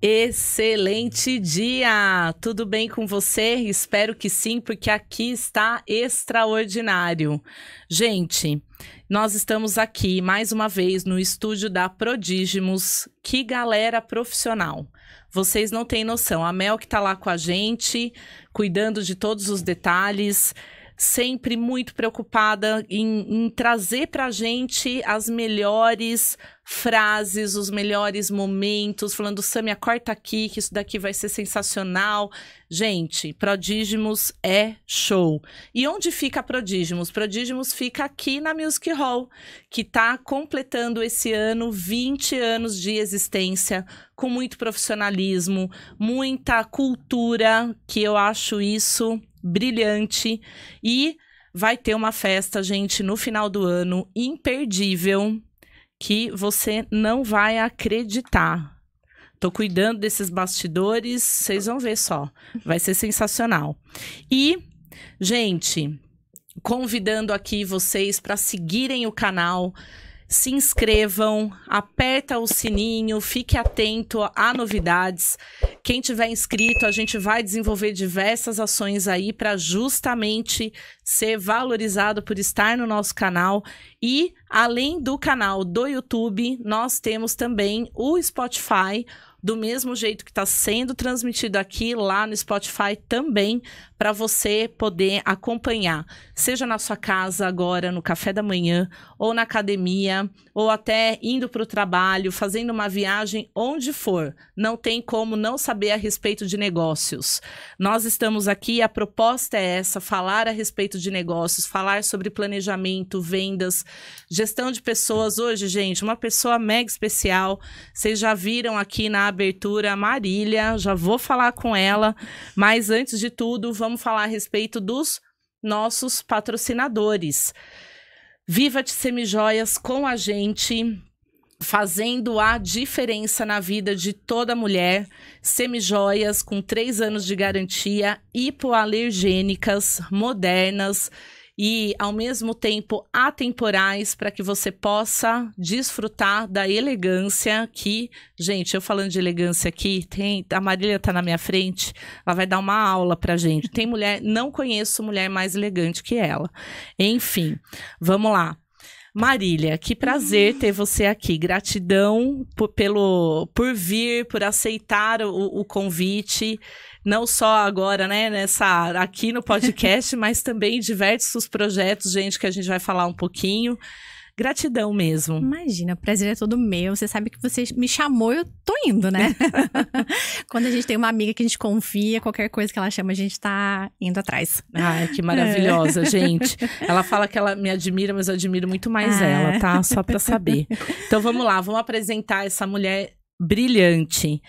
Excelente dia! Tudo bem com você? Espero que sim, porque aqui está extraordinário. Gente, nós estamos aqui mais uma vez no estúdio da Prodígimos. Que galera profissional! Vocês não têm noção. A Mel que tá lá com a gente, cuidando de todos os detalhes, sempre muito preocupada em trazer pra gente as melhores frases, os melhores momentos, falando, Samia, corta aqui, que isso daqui vai ser sensacional. Gente, Prodígimos é show. E onde fica Prodígimos? Prodígimos fica aqui na Music Hall, que tá completando esse ano 20 anos de existência, com muito profissionalismo, muita cultura, que eu acho isso brilhante. E vai ter uma festa, gente, no final do ano, imperdível, que você não vai acreditar. Tô cuidando desses bastidores, vocês vão ver só. Vai ser sensacional. E, gente, convidando aqui vocês para seguirem o canal, se inscrevam, aperta o sininho, fique atento a novidades. Quem tiver inscrito, a gente vai desenvolver diversas ações aí para justamente ser valorizado por estar no nosso canal. E, além do canal do YouTube, nós temos também o Spotify, do mesmo jeito que está sendo transmitido aqui, lá no Spotify também, para você poder acompanhar, seja na sua casa agora, no café da manhã, ou na academia, ou até indo para o trabalho, fazendo uma viagem, onde for. Não tem como não saber a respeito de negócios. Nós estamos aqui, a proposta é essa, falar a respeito de negócios, falar sobre planejamento, vendas, gestão de pessoas. Hoje, gente, uma pessoa mega especial, vocês já viram aqui na abertura, a Marília, já vou falar com ela, mas antes de tudo, vamos falar a respeito dos nossos patrocinadores. Viva de Semijoias com a gente, fazendo a diferença na vida de toda mulher. Semijoias com 3 anos de garantia, hipoalergênicas, modernas e, ao mesmo tempo, atemporais, para que você possa desfrutar da elegância que, gente, eu falando de elegância aqui, a Marília tá na minha frente, ela vai dar uma aula pra gente. Tem mulher, não conheço mulher mais elegante que ela. Enfim, vamos lá. Marília, que prazer ter você aqui. Gratidão por vir, por aceitar o convite. Não só agora, né, aqui no podcast, mas também diversos projetos, gente, que a gente vai falar um pouquinho. Gratidão mesmo. Imagina, o prazer é todo meu. Você sabe que você me chamou, eu tô indo, né? Quando a gente tem uma amiga que a gente confia, qualquer coisa que ela chama, a gente tá indo atrás. Ai, que maravilhosa, gente. Ela fala que ela me admira, mas eu admiro muito mais ela, tá? Só pra saber. Então vamos lá, vamos apresentar essa mulher brilhante,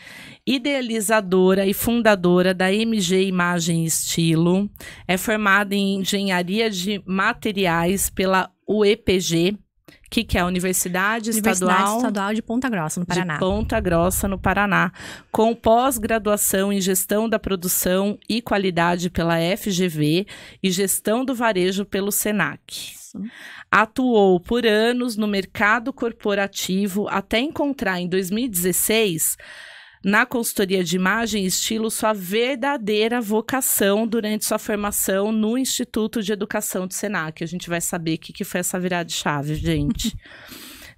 idealizadora e fundadora da MG Imagem e Estilo, é formada em Engenharia de Materiais pela UEPG, que é a Universidade Estadual de Ponta Grossa, no Paraná. De Ponta Grossa, no Paraná, com pós-graduação em Gestão da Produção e Qualidade pela FGV e Gestão do Varejo pelo Senac. Isso. Atuou por anos no mercado corporativo até encontrar em 2016, na consultoria de imagem e estilo, sua verdadeira vocação durante sua formação no Instituto de Educação do Senac. A gente vai saber o que foi essa virada de chave, gente.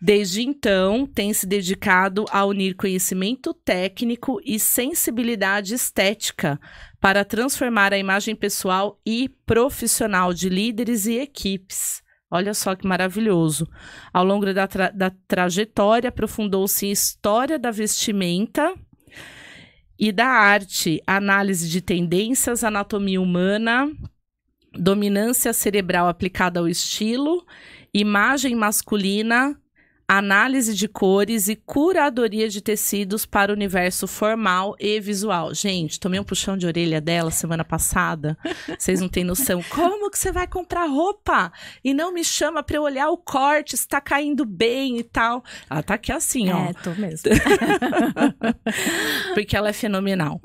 Desde então, tem se dedicado a unir conhecimento técnico e sensibilidade estética para transformar a imagem pessoal e profissional de líderes e equipes. Olha só que maravilhoso. Ao longo da trajetória, aprofundou-se em história da vestimenta e da arte, análise de tendências, anatomia humana, dominância cerebral aplicada ao estilo, imagem masculina, análise de cores e curadoria de tecidos para o universo formal e visual. Gente, tomei um puxão de orelha dela semana passada. Vocês não têm noção. Como que você vai comprar roupa e não me chama para eu olhar o corte, se tá caindo bem e tal? Ela tá aqui assim, ó. É, tô mesmo. Porque ela é fenomenal.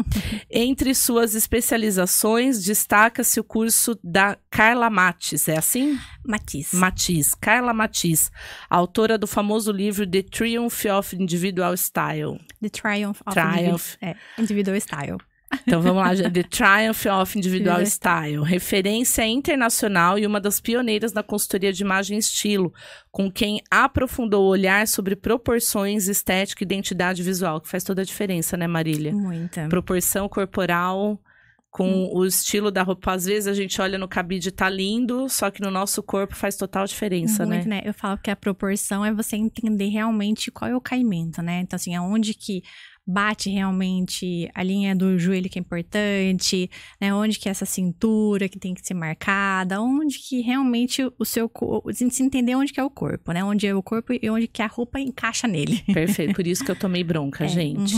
Entre suas especializações, destaca-se o curso da Carla Mates, é assim? Matiz. Carla Matiz, autora do famoso livro The Triumph of Individual Style. The Triumph of Individual Style. Então vamos lá, The Triumph of Individual Style, referência internacional e uma das pioneiras na consultoria de imagem e estilo, com quem aprofundou o olhar sobre proporções, estética e identidade visual, que faz toda a diferença, né, Marília? Muita. Proporção corporal com o estilo da roupa. Às vezes a gente olha no cabide, tá lindo, só que no nosso corpo faz total diferença, muito, né? Eu falo que a proporção é você entender realmente qual é o caimento, né? Então, assim, aonde que bate realmente a linha do joelho que é importante, né? Onde que é essa cintura que tem que ser marcada, onde que realmente o seu corpo, se entender onde que é o corpo, né? Onde é o corpo e onde que a roupa encaixa nele. Perfeito, por isso que eu tomei bronca, gente.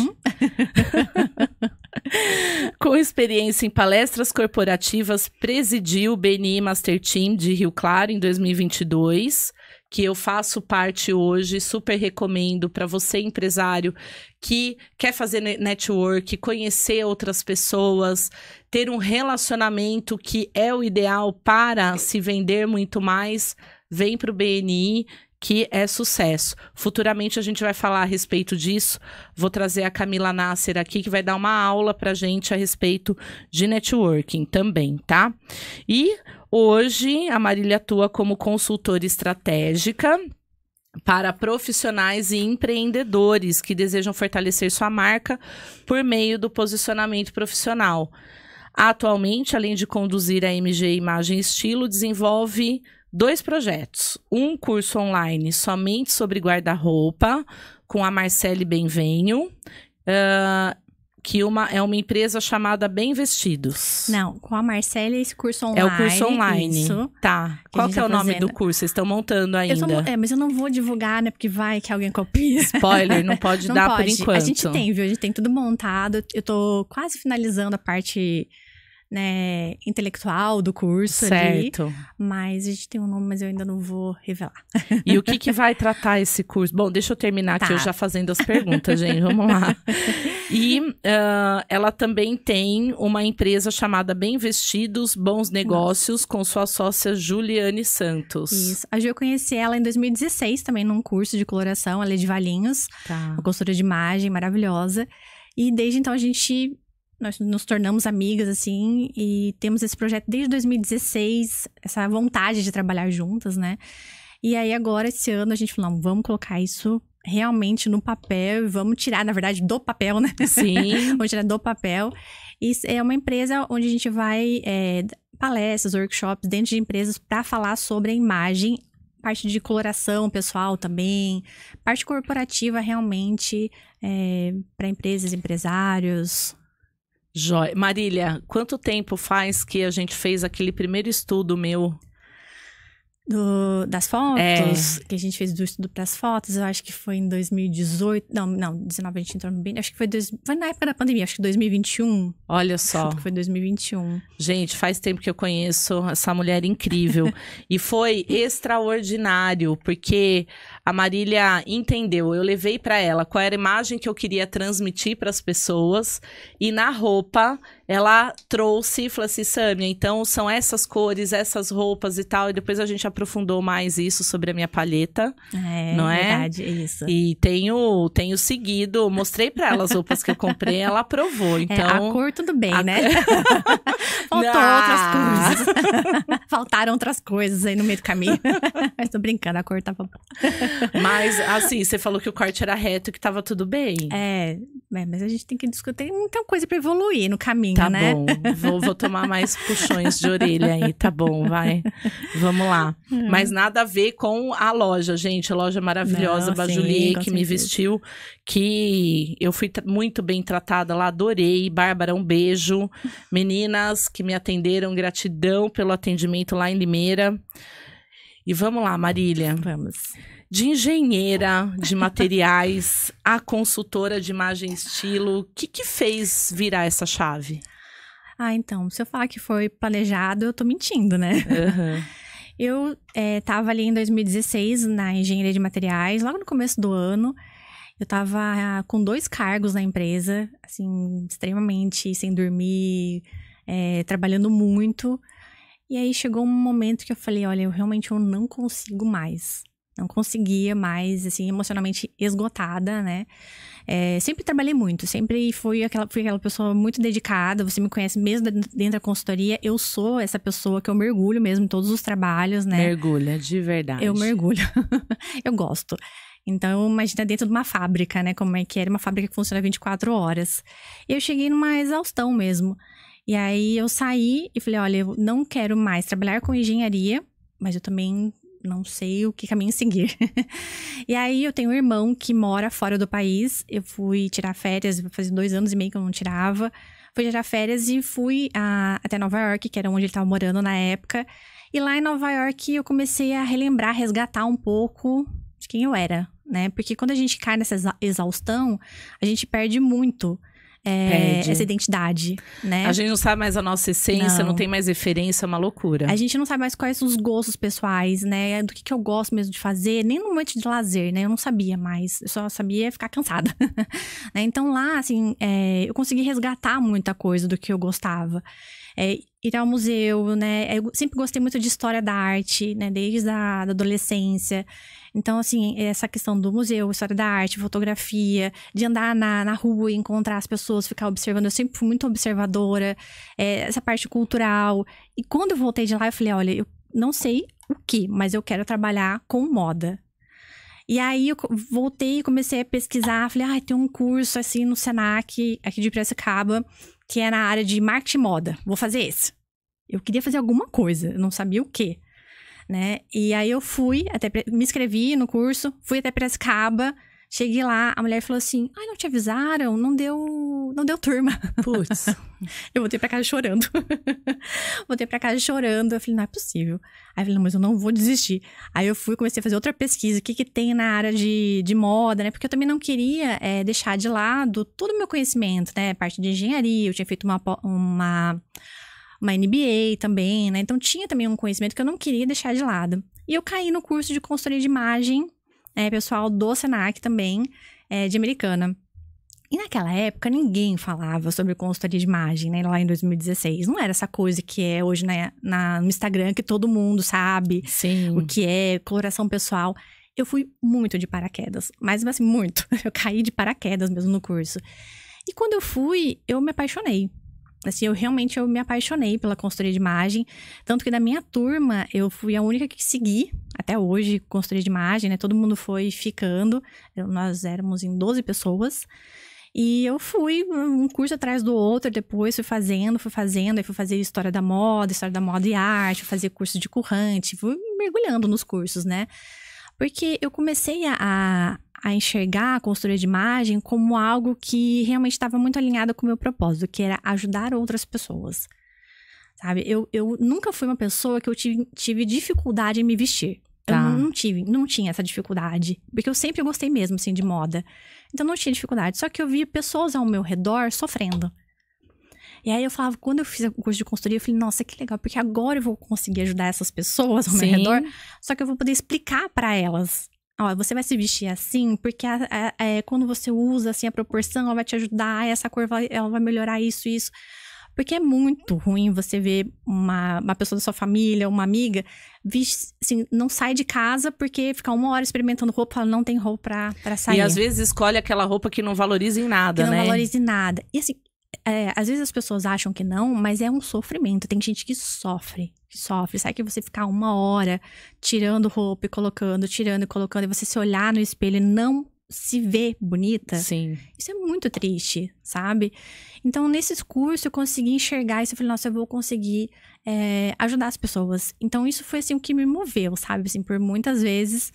Com experiência em palestras corporativas, presidiu o BNI Master Team de Rio Claro em 2022, que eu faço parte hoje, super recomendo para você, empresário, que quer fazer network, conhecer outras pessoas, ter um relacionamento que é o ideal para se vender muito mais, vem para o BNI, que é sucesso. Futuramente a gente vai falar a respeito disso. Vou trazer a Camila Nasser aqui, que vai dar uma aula pra gente a respeito de networking também, tá? E hoje a Marília atua como consultora estratégica para profissionais e empreendedores que desejam fortalecer sua marca por meio do posicionamento profissional. Atualmente, além de conduzir a MG Imagem e Estilo, desenvolve 2 projetos. Um curso online somente sobre guarda-roupa, com a Marcele Benvenho, que é uma empresa chamada Bem Vestidos. Não, com a Marcele esse curso online. É o curso online. Isso. Tá. Qual que é o nome do curso? Vocês estão montando ainda? Mas eu não vou divulgar, né? Porque vai que alguém copia. Spoiler, não pode não dar pode. Por enquanto. A gente tem, viu? A gente tem tudo montado. Eu tô quase finalizando a parte, né, intelectual do curso certo. Ali. Mas a gente tem um nome, mas eu ainda não vou revelar. E o que vai tratar esse curso? Bom, deixa eu terminar aqui, eu já fazendo as perguntas, gente. Vamos lá. E ela também tem uma empresa chamada Bem Vestidos, Bons Negócios, com sua sócia Juliane Santos. Isso. A Ju, eu conheci ela em 2016 também, num curso de coloração, ela é de Valinhos. Tá. Uma consultora de imagem maravilhosa. E desde então nós nos tornamos amigas, assim, e temos esse projeto desde 2016, essa vontade de trabalhar juntas, né? E aí agora, esse ano, a gente falou, vamos colocar isso realmente no papel, vamos tirar, na verdade, do papel, né? Sim. Vamos tirar do papel. E é uma empresa onde a gente vai palestras, workshops dentro de empresas para falar sobre a imagem, parte de coloração pessoal também, parte corporativa realmente para empresas, empresários. Jóia. Marília, quanto tempo faz que a gente fez aquele primeiro estudo meu? Das fotos, que a gente fez do estudo para as fotos, eu acho que foi em 2018. Não, 19 a gente entrou no bem. Acho que foi na época da pandemia, acho que 2021. Olha só. Acho que foi 2021. Gente, faz tempo que eu conheço essa mulher incrível. E foi extraordinário, porque a Marília entendeu. Eu levei para ela qual era a imagem que eu queria transmitir para as pessoas. E na roupa, ela trouxe e falou assim, Sâmia, então são essas cores, essas roupas e tal. E depois a gente aprofundou mais isso sobre a minha palheta. Não é? Verdade, é isso. E tenho seguido, mostrei para ela as roupas que eu comprei, ela aprovou. Então, a cor tudo bem, né? Faltou outras coisas. Faltaram outras coisas aí no meio do caminho. Mas tô brincando, a cor tava boa. Mas, assim, você falou que o corte era reto e que tava tudo bem. Mas a gente tem que discutir, tem muita coisa pra evoluir no caminho, tá né? Tá bom, vou tomar mais puxões de orelha aí, tá bom, vai. Vamos lá. Mas nada a ver com a loja, gente. A loja maravilhosa, Bajulier, que me vestiu, que eu fui muito bem tratada lá, adorei. Bárbara, um beijo. Meninas que me atenderam, gratidão pelo atendimento lá em Limeira. E vamos lá, Marília. Vamos. De engenheira de materiais a consultora de imagem e estilo, o que fez virar essa chave? Então, se eu falar que foi planejado, eu tô mentindo, né? Uhum. Eu tava ali em 2016 na engenharia de materiais, logo no começo do ano. Eu tava com 2 cargos na empresa, assim, extremamente sem dormir, trabalhando muito. E aí chegou um momento que eu falei, olha, eu não consigo mais. Não conseguia mais, assim, emocionalmente esgotada, né? Sempre trabalhei muito, sempre fui aquela pessoa muito dedicada. Você me conhece mesmo dentro da consultoria. Eu sou essa pessoa que eu mergulho mesmo em todos os trabalhos, né? Mergulha, de verdade. Eu mergulho. Eu gosto. Então, imagina dentro de uma fábrica, né? Como é que era uma fábrica que funciona 24 horas. E eu cheguei numa exaustão mesmo. E aí, eu saí e falei, olha, eu não quero mais trabalhar com engenharia, mas eu também não sei o que caminho seguir. E aí, eu tenho um irmão que mora fora do país. Eu fui tirar férias, fazia 2 anos e meio que eu não tirava. Fui tirar férias e fui até Nova York, que era onde ele estava morando na época. E lá em Nova York, eu comecei a relembrar, resgatar um pouco de quem eu era, né? Porque quando a gente cai nessa exaustão, a gente perde muito essa identidade, né? A gente não sabe mais a nossa essência, não tem mais referência, é uma loucura. A gente não sabe mais quais são os gostos pessoais, né? Do que eu gosto mesmo de fazer, nem no momento de lazer, né? Eu não sabia mais, eu só sabia ficar cansada. Né? Então lá, assim, eu consegui resgatar muita coisa do que eu gostava. Ir ao museu, né? Eu sempre gostei muito de história da arte, né? Desde a adolescência. Então, assim, essa questão do museu, história da arte, fotografia, de andar na rua e encontrar as pessoas, ficar observando. Eu sempre fui muito observadora, essa parte cultural. E quando eu voltei de lá, eu falei, olha, eu não sei o que, mas eu quero trabalhar com moda. E aí, eu voltei e comecei a pesquisar. Falei, tem um curso, assim, no Senac, aqui de Piracicaba, que é na área de marketing e moda. Vou fazer esse. Eu queria fazer alguma coisa, eu não sabia o quê, né? E aí eu fui, me inscrevi no curso, fui até Piracicaba, cheguei lá, a mulher falou assim, não te avisaram, não deu turma. Putz. Eu voltei pra casa chorando. Eu falei, não é possível. Aí eu falei, não, mas eu não vou desistir. Aí eu fui, comecei a fazer outra pesquisa, o que tem na área de moda, né? Porque eu também não queria deixar de lado todo o meu conhecimento, né? Parte de engenharia, eu tinha feito uma MBA também, né? Então, tinha também um conhecimento que eu não queria deixar de lado. E eu caí no curso de consultoria de imagem, pessoal do Senac também, de Americana. E naquela época, ninguém falava sobre consultoria de imagem, né? Lá em 2016. Não era essa coisa que é hoje no Instagram, que todo mundo sabe. Sim. O que é coloração pessoal. Eu fui muito de paraquedas, mas assim, muito. Eu caí de paraquedas mesmo no curso. E quando eu fui, eu me apaixonei. Assim, eu me apaixonei pela consultoria de imagem. Tanto que da minha turma, eu fui a única que segui, até hoje, consultoria de imagem, né? Todo mundo foi ficando. Nós éramos em 12 pessoas. E eu fui um curso atrás do outro, depois fui fazendo. Aí fui fazer história da moda e arte, fui fazer curso de currante, fui mergulhando nos cursos, né? Porque eu comecei a enxergar a consultoria de imagem como algo que realmente estava muito alinhado com o meu propósito, que era ajudar outras pessoas, sabe? Eu nunca fui uma pessoa que eu tive dificuldade em me vestir. Tá. Eu não tinha essa dificuldade, porque eu sempre gostei mesmo, assim, de moda. Então, não tinha dificuldade. Só que eu via pessoas ao meu redor sofrendo. E aí, eu falava, quando eu fiz o curso de consultoria, eu falei, nossa, que legal, porque agora eu vou conseguir ajudar essas pessoas ao meu redor, só que eu vou poder explicar pra elas. Ó, você vai se vestir assim, porque quando você usa, assim, a proporção, ela vai te ajudar, essa cor ela vai melhorar isso. Porque é muito ruim você ver uma pessoa da sua família, uma amiga, assim, não sai de casa porque fica 1 hora experimentando roupa, ela não tem roupa pra sair. E às vezes escolhe aquela roupa que não valoriza em nada, né? Que não valoriza em nada. E assim, às vezes as pessoas acham que não, mas é um sofrimento. Tem gente que sofre. Sabe que você ficar 1 hora tirando roupa e colocando, tirando e colocando, e você se olhar no espelho e não se ver bonita. Sim. Isso é muito triste, sabe? Então, nesses cursos, eu consegui enxergar isso. Eu falei, nossa, eu vou conseguir ajudar as pessoas. Então, isso foi, assim, o que me moveu, sabe? Assim, por muitas vezes,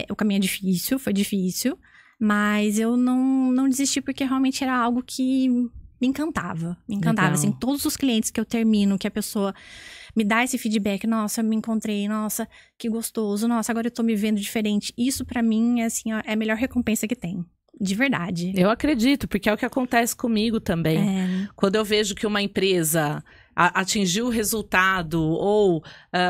o caminho é difícil, foi difícil. Mas eu não desisti porque realmente era algo que me encantava. Me encantava, Legal. assim, todos os clientes que eu termino, que a pessoa me dá esse feedback, nossa, eu me encontrei, nossa, que gostoso, nossa, agora eu tô me vendo diferente. Isso pra mim é assim, ó, é a melhor recompensa que tem. De verdade. Eu acredito, porque é o que acontece comigo também. Quando eu vejo que uma empresa atingiu o resultado ou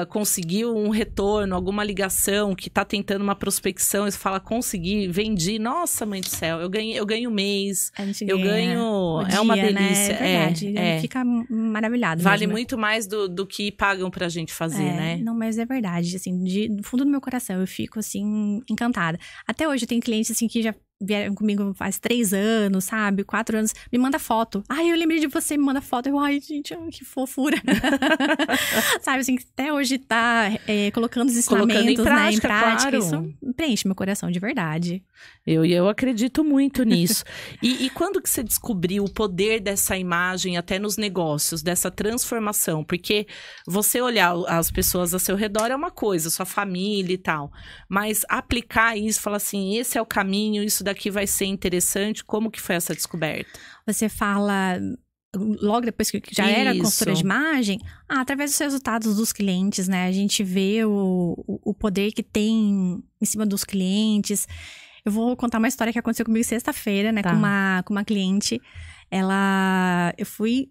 conseguiu um retorno, alguma ligação que tá tentando uma prospecção, e você fala, consegui, vendi, nossa, mãe do céu, eu ganho um mês, eu ganho, é uma delícia. Né? É verdade, fica maravilhado vale mesmo. muito mais do que pagam pra gente fazer, né? Não, mas é verdade, assim, do fundo do meu coração, eu fico, assim, encantada. Até hoje eu tenho clientes, assim, que já vieram comigo faz 3 anos, sabe? 4 anos, me manda foto. Ai, eu lembrei de você, me manda foto. Eu, ai, gente, que fofura. Sabe, assim, até hoje tá colocando os ensinamentos, em prática. Claro. Isso preenche meu coração de verdade. Eu acredito muito nisso. E quando que você descobriu o poder dessa imagem até nos negócios, dessa transformação? Porque você olhar as pessoas ao seu redor é uma coisa, sua família e tal. Mas aplicar isso, falar assim, esse é o caminho, isso daqui vai ser interessante. Como que foi essa descoberta? Você fala logo depois que já era consultora de imagem, através dos resultados dos clientes, né? A gente vê o poder que tem em cima dos clientes. Eu vou contar uma história que aconteceu comigo sexta-feira, né? Tá. Com uma cliente.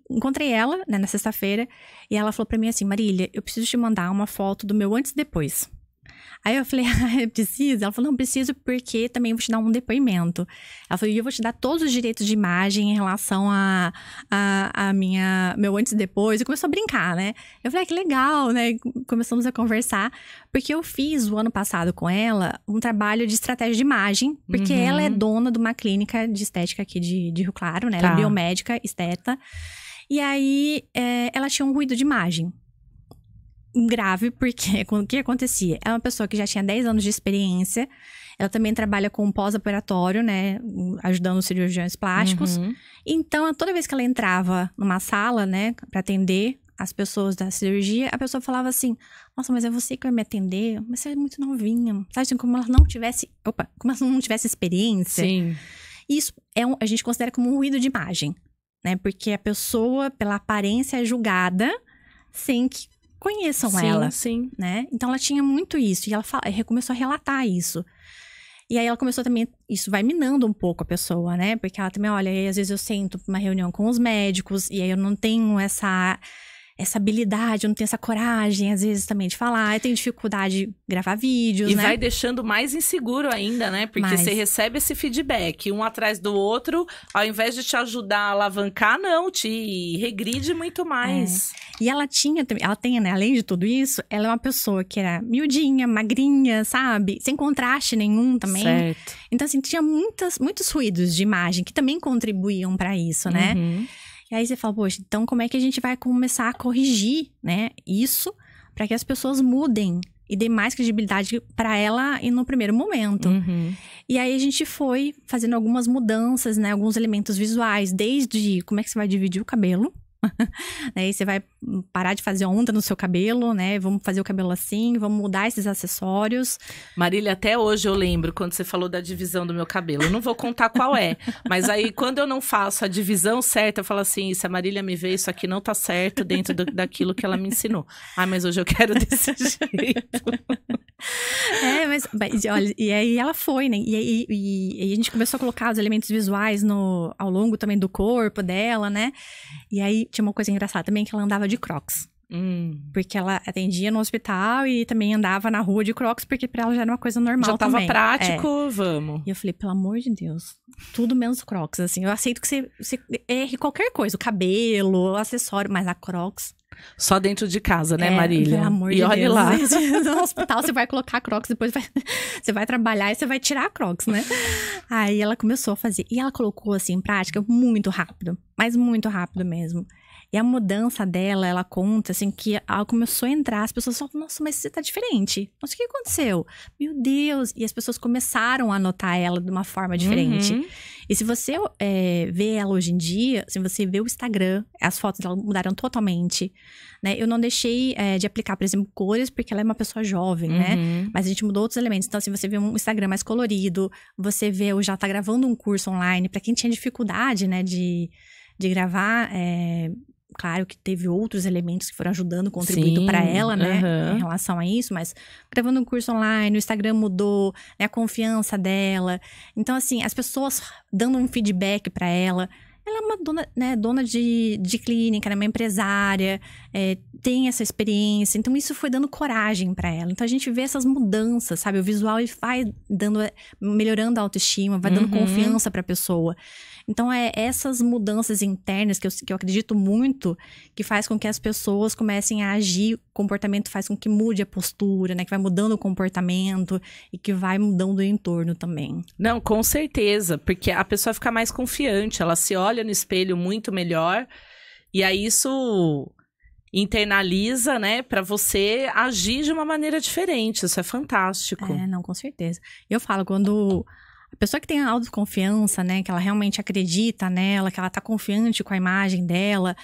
Encontrei ela, né, na sexta-feira. E ela falou pra mim assim, Marília, eu preciso te mandar uma foto do meu antes e depois. Aí eu falei, precisa? Ela falou, não, preciso porque também vou te dar um depoimento. Ela falou, e eu vou te dar todos os direitos de imagem em relação a meu antes e depois. E começou a brincar, né? Eu falei, que legal, né? Começamos a conversar. Porque eu fiz o ano passado com ela um trabalho de estratégia de imagem. Porque ela é dona de uma clínica de estética aqui de Rio Claro, né? Ela é biomédica, esteta. E aí, ela tinha um ruído de imagem grave, porque o que acontecia? É uma pessoa que já tinha 10 anos de experiência, ela também trabalha com pós-operatório, né, ajudando os cirurgiões plásticos. Então, toda vez que ela entrava numa sala, né, pra atender as pessoas da cirurgia, a pessoa falava assim, nossa, mas é você que vai me atender? Mas você é muito novinha. Sabe, assim, como ela não tivesse experiência. Sim. Isso a gente considera como um ruído de imagem, né, porque a pessoa, pela aparência, é julgada sem que conheçam ela, né? Então, ela tinha muito isso. E ela começou a relatar isso. E aí, ela começou também... Isso vai minando um pouco a pessoa, né? Porque ela também, olha, aí, às vezes eu sento pra uma reunião com os médicos e aí eu não tenho essa habilidade, eu não tenho essa coragem, às vezes, também de falar. Eu tenho dificuldade de gravar vídeos, né? E vai deixando mais inseguro ainda, né? Porque você recebe esse feedback, um atrás do outro. Ao invés de te ajudar a alavancar, não, te regride muito mais. E ela tem, né? Além de tudo isso, ela é uma pessoa que era miudinha, magrinha, sabe? Sem contraste nenhum também. Certo. Então, assim, tinha muitos ruídos de imagem que também contribuíam pra isso, né? E aí você fala, poxa, então como é que a gente vai começar a corrigir, né, isso para que as pessoas mudem e dê mais credibilidade para ela no primeiro momento. E aí a gente foi fazendo algumas mudanças, né, alguns elementos visuais, desde como é que você vai dividir o cabelo. Aí você vai parar de fazer onda no seu cabelo, né? Vamos fazer o cabelo assim, vamos mudar esses acessórios. Marília, até hoje eu lembro quando você falou da divisão do meu cabelo. Eu não vou contar qual é, mas aí quando eu não faço a divisão certa, eu falo assim, se a Marília me vê, isso aqui não tá certo dentro daquilo que ela me ensinou. Mas hoje eu quero desse jeito. Mas olha, e aí ela foi, né? E a gente começou a colocar os elementos visuais ao longo também do corpo dela, né? E aí tinha uma coisa engraçada também, que ela andava de Crocs. Porque ela atendia no hospital e também andava na rua de Crocs, porque pra ela já era uma coisa normal já tava também. Prático, vamos. E eu falei, pelo amor de Deus, tudo menos Crocs, assim. Eu aceito que você erre qualquer coisa, o cabelo, o acessório, mas a Crocs... Só dentro de casa, né, Marília? Pelo amor de Deus. E olha lá. No hospital você vai colocar Crocs, depois você vai trabalhar e você vai tirar a Crocs, né? Aí ela começou a fazer. E ela colocou, assim, em prática muito rápido. Mas muito rápido mesmo. E a mudança dela, ela conta, assim, que ela começou a entrar, as pessoas falaram, nossa, mas você tá diferente. Nossa, o que aconteceu? Meu Deus! E as pessoas começaram a notar ela de uma forma diferente. E se você vê ela hoje em dia, se você vê o Instagram, as fotos dela mudaram totalmente, né? Eu não deixei de aplicar, por exemplo, cores, porque ela é uma pessoa jovem, né? Mas a gente mudou outros elementos. Então, se você vê um Instagram mais colorido, você vê, hoje ela tá gravando um curso online, pra quem tinha dificuldade, né, de gravar... Claro que teve outros elementos que foram ajudando, contribuindo para ela, né? Em relação a isso, mas gravando um curso online, o Instagram mudou, né, a confiança dela. Então, assim, as pessoas dando um feedback para ela. ela é uma dona, né, dona de clínica, né, uma empresária, tem essa experiência. Então, isso foi dando coragem para ela. Então, a gente vê essas mudanças, sabe? O visual ele vai melhorando a autoestima, vai dando confiança para a pessoa. Então, essas mudanças internas que eu acredito muito, que faz com que as pessoas comecem a agir, o comportamento faz com que mude a postura, né? Que vai mudando o comportamento e que vai mudando o entorno também. Não, com certeza, porque a pessoa fica mais confiante, ela se olha no espelho muito melhor, e aí isso internaliza, né, pra você agir de uma maneira diferente, isso é fantástico. Não, com certeza. Eu falo, quando a pessoa que tem a autoconfiança, né, que ela realmente acredita nela, que ela tá confiante com a imagem dela,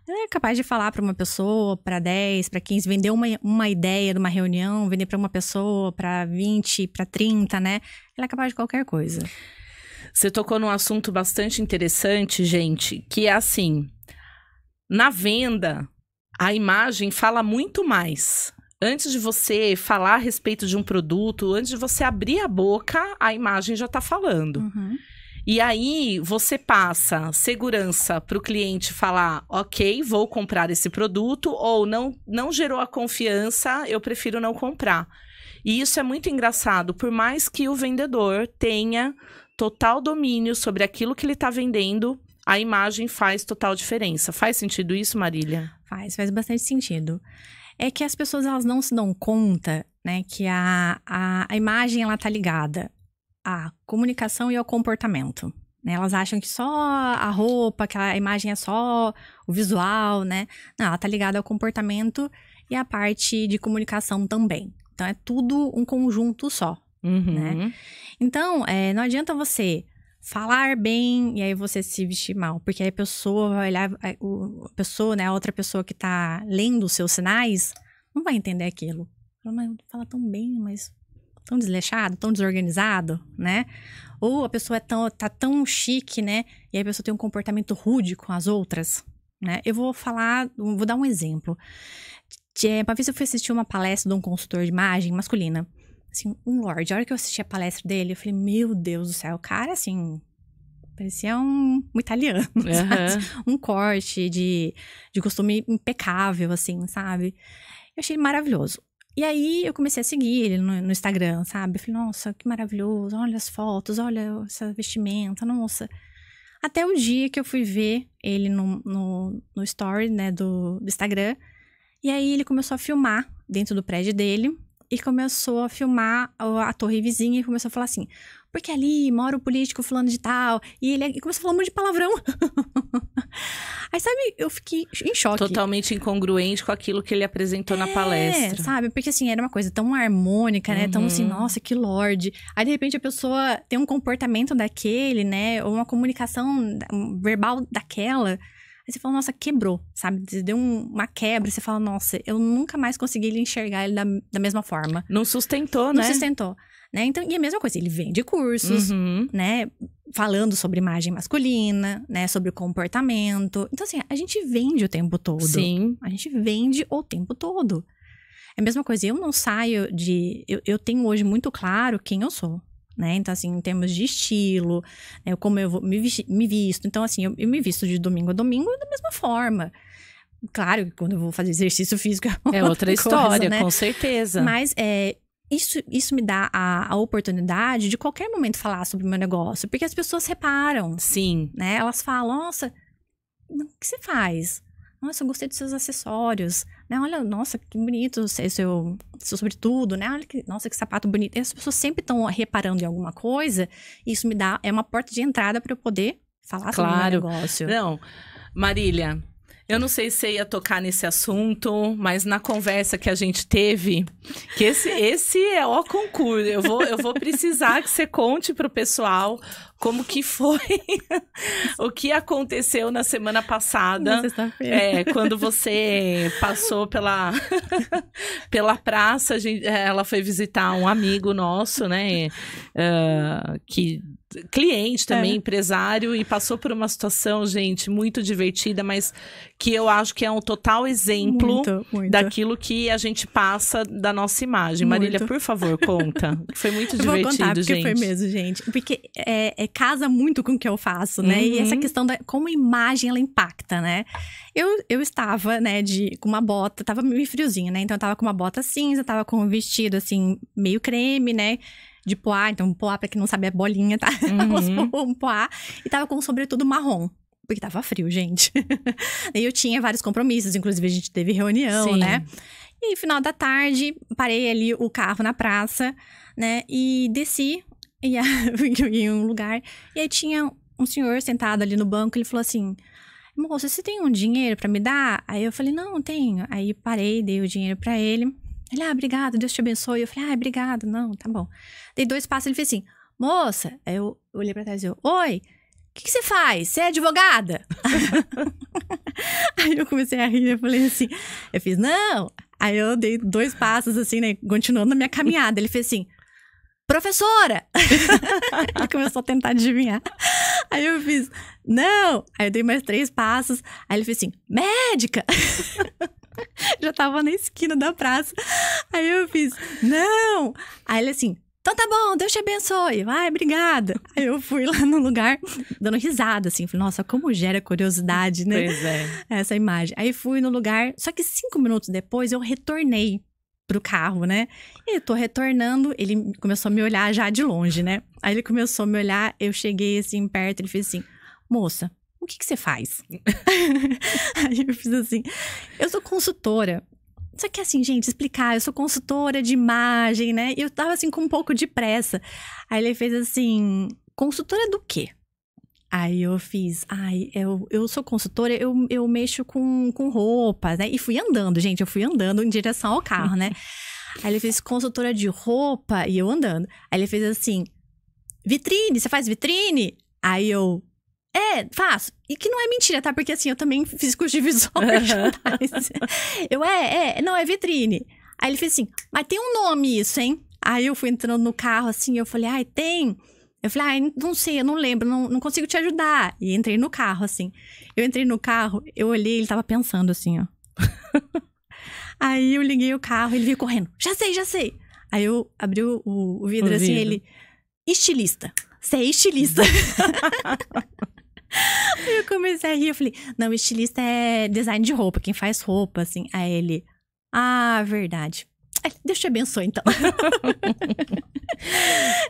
ela é capaz de falar para uma pessoa, para 10, para 15, vender uma ideia de uma reunião, vender para uma pessoa, para 20, para 30, né? Ela é capaz de qualquer coisa. Você tocou num assunto bastante interessante, gente, que é assim, na venda, a imagem fala muito mais. Antes de você falar a respeito de um produto, antes de você abrir a boca, a imagem já tá falando. Uhum. E aí, você passa segurança para o cliente falar, ok, vou comprar esse produto, ou não gerou a confiança, eu prefiro não comprar. E isso é muito engraçado, por mais que o vendedor tenha total domínio sobre aquilo que ele está vendendo, a imagem faz total diferença. Faz sentido isso, Marília? Faz bastante sentido. É que as pessoas elas não se dão conta, né, que a imagem ela tá ligada à comunicação e ao comportamento, né? Elas acham que só a roupa, que a imagem é só o visual, né? Não, ela tá ligada ao comportamento e à parte de comunicação também. Então, é tudo um conjunto só, né? Então, não adianta você falar bem e aí você se vestir mal, porque aí a pessoa vai olhar, né, a outra pessoa que tá lendo os seus sinais, não vai entender aquilo. Fala tão bem, mas tão desleixado, tão desorganizado, né? Ou a pessoa tá tão chique, né? E aí a pessoa tem um comportamento rude com as outras, né? Eu vou dar um exemplo. Uma vez eu fui assistir uma palestra de um consultor de imagem masculina. Assim, um lorde. A hora que eu assisti a palestra dele, eu falei, meu Deus do céu, o cara, assim, parecia um italiano, sabe? Um corte de costume impecável, assim, sabe? Eu achei ele maravilhoso. E aí, eu comecei a seguir ele no Instagram, sabe? Eu falei, nossa, que maravilhoso, olha as fotos, olha essa vestimenta, nossa. Até o dia que eu fui ver ele no story, né, do Instagram. E aí, ele começou a filmar dentro do prédio dele. E começou a filmar a torre vizinha e começou a falar assim, porque ali mora o político fulano de tal. E ele começou a falar um monte de palavrão. Aí, sabe, eu fiquei em choque. Totalmente incongruente com aquilo que ele apresentou na palestra. Sabe, porque assim, era uma coisa tão harmônica, né? Tão assim, nossa, que lorde. Aí, de repente, a pessoa tem um comportamento daquele, né? Ou uma comunicação verbal daquela. Aí você fala, nossa, quebrou, sabe? Deu uma quebra, você fala, nossa, eu nunca mais consegui enxergar ele da mesma forma. Não sustentou, né? Não sustentou, né? Então, e a mesma coisa, ele vende cursos, né? Falando sobre imagem masculina, né? Sobre o comportamento. Então, assim, a gente vende o tempo todo. Sim. A gente vende o tempo todo. É a mesma coisa, eu não saio de... Eu tenho hoje muito claro quem eu sou. Né? Então, assim, em termos de estilo, né? Como eu vou me visto. Então, assim, eu me visto de domingo a domingo da mesma forma. Claro que quando eu vou fazer exercício físico é outra história, coisa, né? Com certeza. Mas isso me dá a oportunidade de qualquer momento falar sobre o meu negócio. Porque as pessoas reparam. Sim. Né? Elas falam, nossa, o que você faz? Nossa, eu gostei dos seus acessórios, né? Olha, nossa, que bonito o seu sobretudo, né? Olha nossa, que sapato bonito. E as pessoas sempre estão reparando em alguma coisa. E isso me dá... É uma porta de entrada para eu poder falar sobre o meu negócio. Não, Marília, eu não sei se você ia tocar nesse assunto, mas na conversa que a gente teve, que esse é o concurso. Eu vou precisar que você conte pro pessoal como que foi o que aconteceu na semana passada. Na sexta-feira. Quando você passou pela praça, ela foi visitar um amigo nosso, né? Que cliente também, empresário, e passou por uma situação, gente, muito divertida, mas que eu acho que é um total exemplo daquilo que a gente passa da nossa imagem. Marília, por favor, conta. Foi muito divertido, vou contar, porque gente. Foi mesmo, gente. Porque casa muito com o que eu faço, né? E essa questão da como a imagem, ela impacta, né? Eu estava, né, com uma bota, tava meio friozinho, né? Então eu tava com uma bota cinza, tava com um vestido, assim, meio creme, né? De poá, então poá, pra quem não sabe, é bolinha, tá? Um poá. E tava com um sobretudo marrom. Porque tava frio, gente. E eu tinha vários compromissos, inclusive a gente teve reunião, né? E aí, final da tarde, parei ali o carro na praça, né? E desci em um lugar. E aí tinha um senhor sentado ali no banco, ele falou assim: moça, você tem um dinheiro pra me dar? Aí eu falei, não, tenho. Aí parei, dei o dinheiro pra ele. Ele, obrigado, Deus te abençoe. Eu falei, obrigado, não, tá bom. Dei 2 passos, ele fez assim, moça. Aí eu olhei pra trás e eu, oi, o que você faz? Você é advogada? Aí eu comecei a rir, eu falei assim, eu fiz, não. Aí eu dei 2 passos assim, né, continuando na minha caminhada. Ele fez assim, professora! Ele começou a tentar adivinhar. Aí eu fiz, não. Aí eu dei mais 3 passos. Aí ele fez assim, médica! Já tava na esquina da praça. Aí eu fiz, não. Aí ele assim, então tá bom, Deus te abençoe. Vai, obrigada. Aí eu fui lá no lugar, dando risada, assim. Falei, nossa, como gera curiosidade, né? Pois é. Essa imagem. Aí fui no lugar, só que 5 minutos depois eu retornei pro carro, né? E eu tô retornando, ele começou a me olhar já de longe, né? Aí ele começou a me olhar, eu cheguei assim perto, ele fez assim, moça, o que você faz? Aí eu fiz assim, eu sou consultora. Só que assim, gente, explicar, eu sou consultora de imagem, né? E eu tava assim com um pouco de pressa. Aí ele fez assim, consultora do quê? Aí eu fiz, eu sou consultora, eu mexo com roupas, né? E fui andando, gente, eu fui andando em direção ao carro, né? Aí ele fez consultora de roupa e eu andando. Aí ele fez assim, vitrine, você faz vitrine? Aí eu, faço. E que não é mentira, tá? Porque assim, eu também fiz curso de visual merchandising. Eu, não, é vitrine. Aí ele fez assim, mas tem um nome isso, hein? Aí eu fui entrando no carro assim, eu falei, tem... Eu falei, não sei, eu não lembro, não consigo te ajudar. E entrei no carro, assim. Eu entrei no carro, eu olhei, ele tava pensando assim, ó. Aí eu liguei o carro, ele veio correndo. Já sei. Aí eu abri o vidro assim, ele... Estilista. Você é estilista. Aí eu comecei a rir, eu falei, não, estilista é design de roupa, quem faz roupa, assim. Aí ele, verdade. Deus te abençoe, então.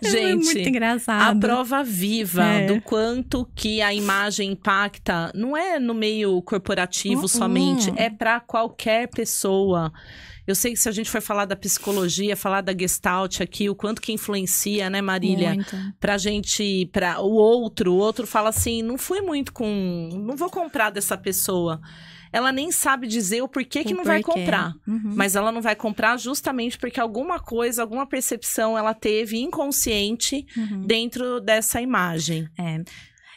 Gente, é muito engraçado. A prova viva do quanto que a imagem impacta, não é no meio corporativo somente, é para qualquer pessoa. Eu sei que se a gente for falar da psicologia, falar da Gestalt aqui, o quanto que influencia, né, Marília? Muito. Pra gente, o outro fala assim, não vou comprar dessa pessoa. Ela nem sabe dizer o porquê que não vai comprar. Mas ela não vai comprar justamente porque alguma coisa, alguma percepção ela teve inconsciente dentro dessa imagem.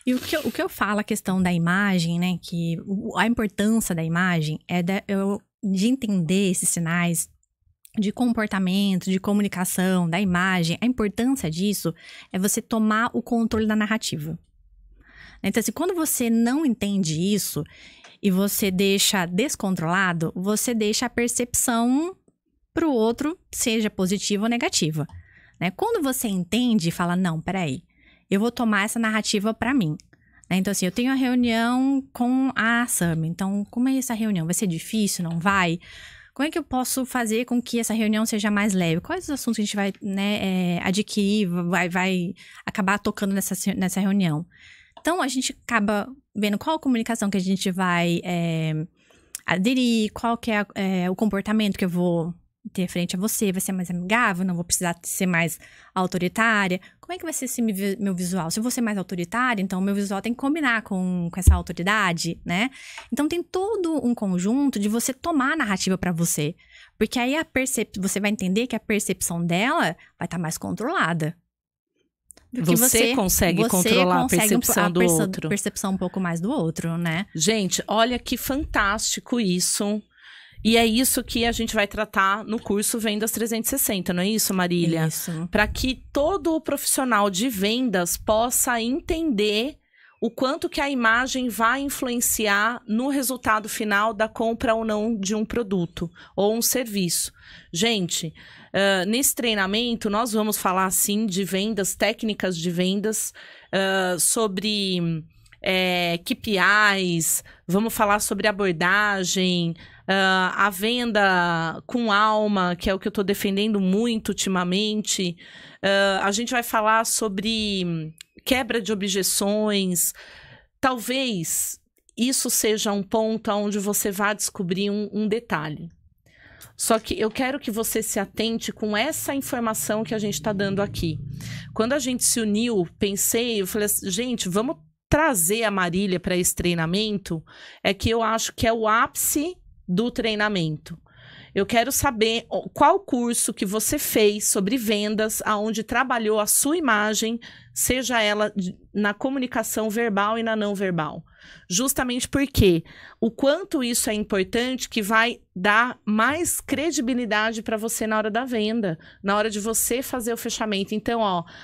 E o que eu falo, a questão da imagem, né? Que a importância da imagem é de entender esses sinais de comportamento, de comunicação, da imagem. A importância disso é você tomar o controle da narrativa. Então, assim, quando você não entende isso... e você deixa descontrolado, você deixa a percepção pro outro, seja positiva ou negativa, né? Quando você entende e fala, não, peraí, eu vou tomar essa narrativa pra mim, né? Então, assim, eu tenho a reunião com a Sami, então, como é essa reunião? Vai ser difícil, não vai? Como é que eu posso fazer com que essa reunião seja mais leve? Quais os assuntos que a gente vai, né, adquirir, vai acabar tocando nessa reunião? Então, a gente acaba vendo qual a comunicação que a gente vai aderir, qual que é o comportamento que eu vou ter frente a você, vai ser mais amigável, não vou precisar ser mais autoritária. Como é que vai ser esse meu visual? Se eu vou ser mais autoritária, então o meu visual tem que combinar com essa autoridade, né? Então, tem todo um conjunto de você tomar a narrativa pra você. Porque aí você vai entender que a percepção dela vai estar mais controlada. Você consegue controlar a percepção do outro. Percepção um pouco mais do outro, né? Gente, olha que fantástico isso. E é isso que a gente vai tratar no curso Vendas 360, não é isso, Marília? Isso. Para que todo o profissional de vendas possa entender o quanto que a imagem vai influenciar no resultado final da compra ou não de um produto ou um serviço. Gente, nesse treinamento nós vamos falar, sim, de vendas, técnicas de vendas, sobre KPIs, vamos falar sobre abordagem, a venda com alma, que é o que eu estou defendendo muito ultimamente. A gente vai falar sobre quebra de objeções. Talvez isso seja um ponto onde você vai descobrir um detalhe. Só que eu quero que você se atente com essa informação que a gente está dando aqui. Quando a gente se uniu, eu falei assim, gente, vamos trazer a Marília para esse treinamento, é que eu acho que é o ápice do treinamento. Eu quero saber qual curso que você fez sobre vendas, aonde trabalhou a sua imagem, seja ela na comunicação verbal e na não verbal. Justamente porque o quanto isso é importante que vai dar mais credibilidade para você na hora da venda, na hora de você fazer o fechamento. Então,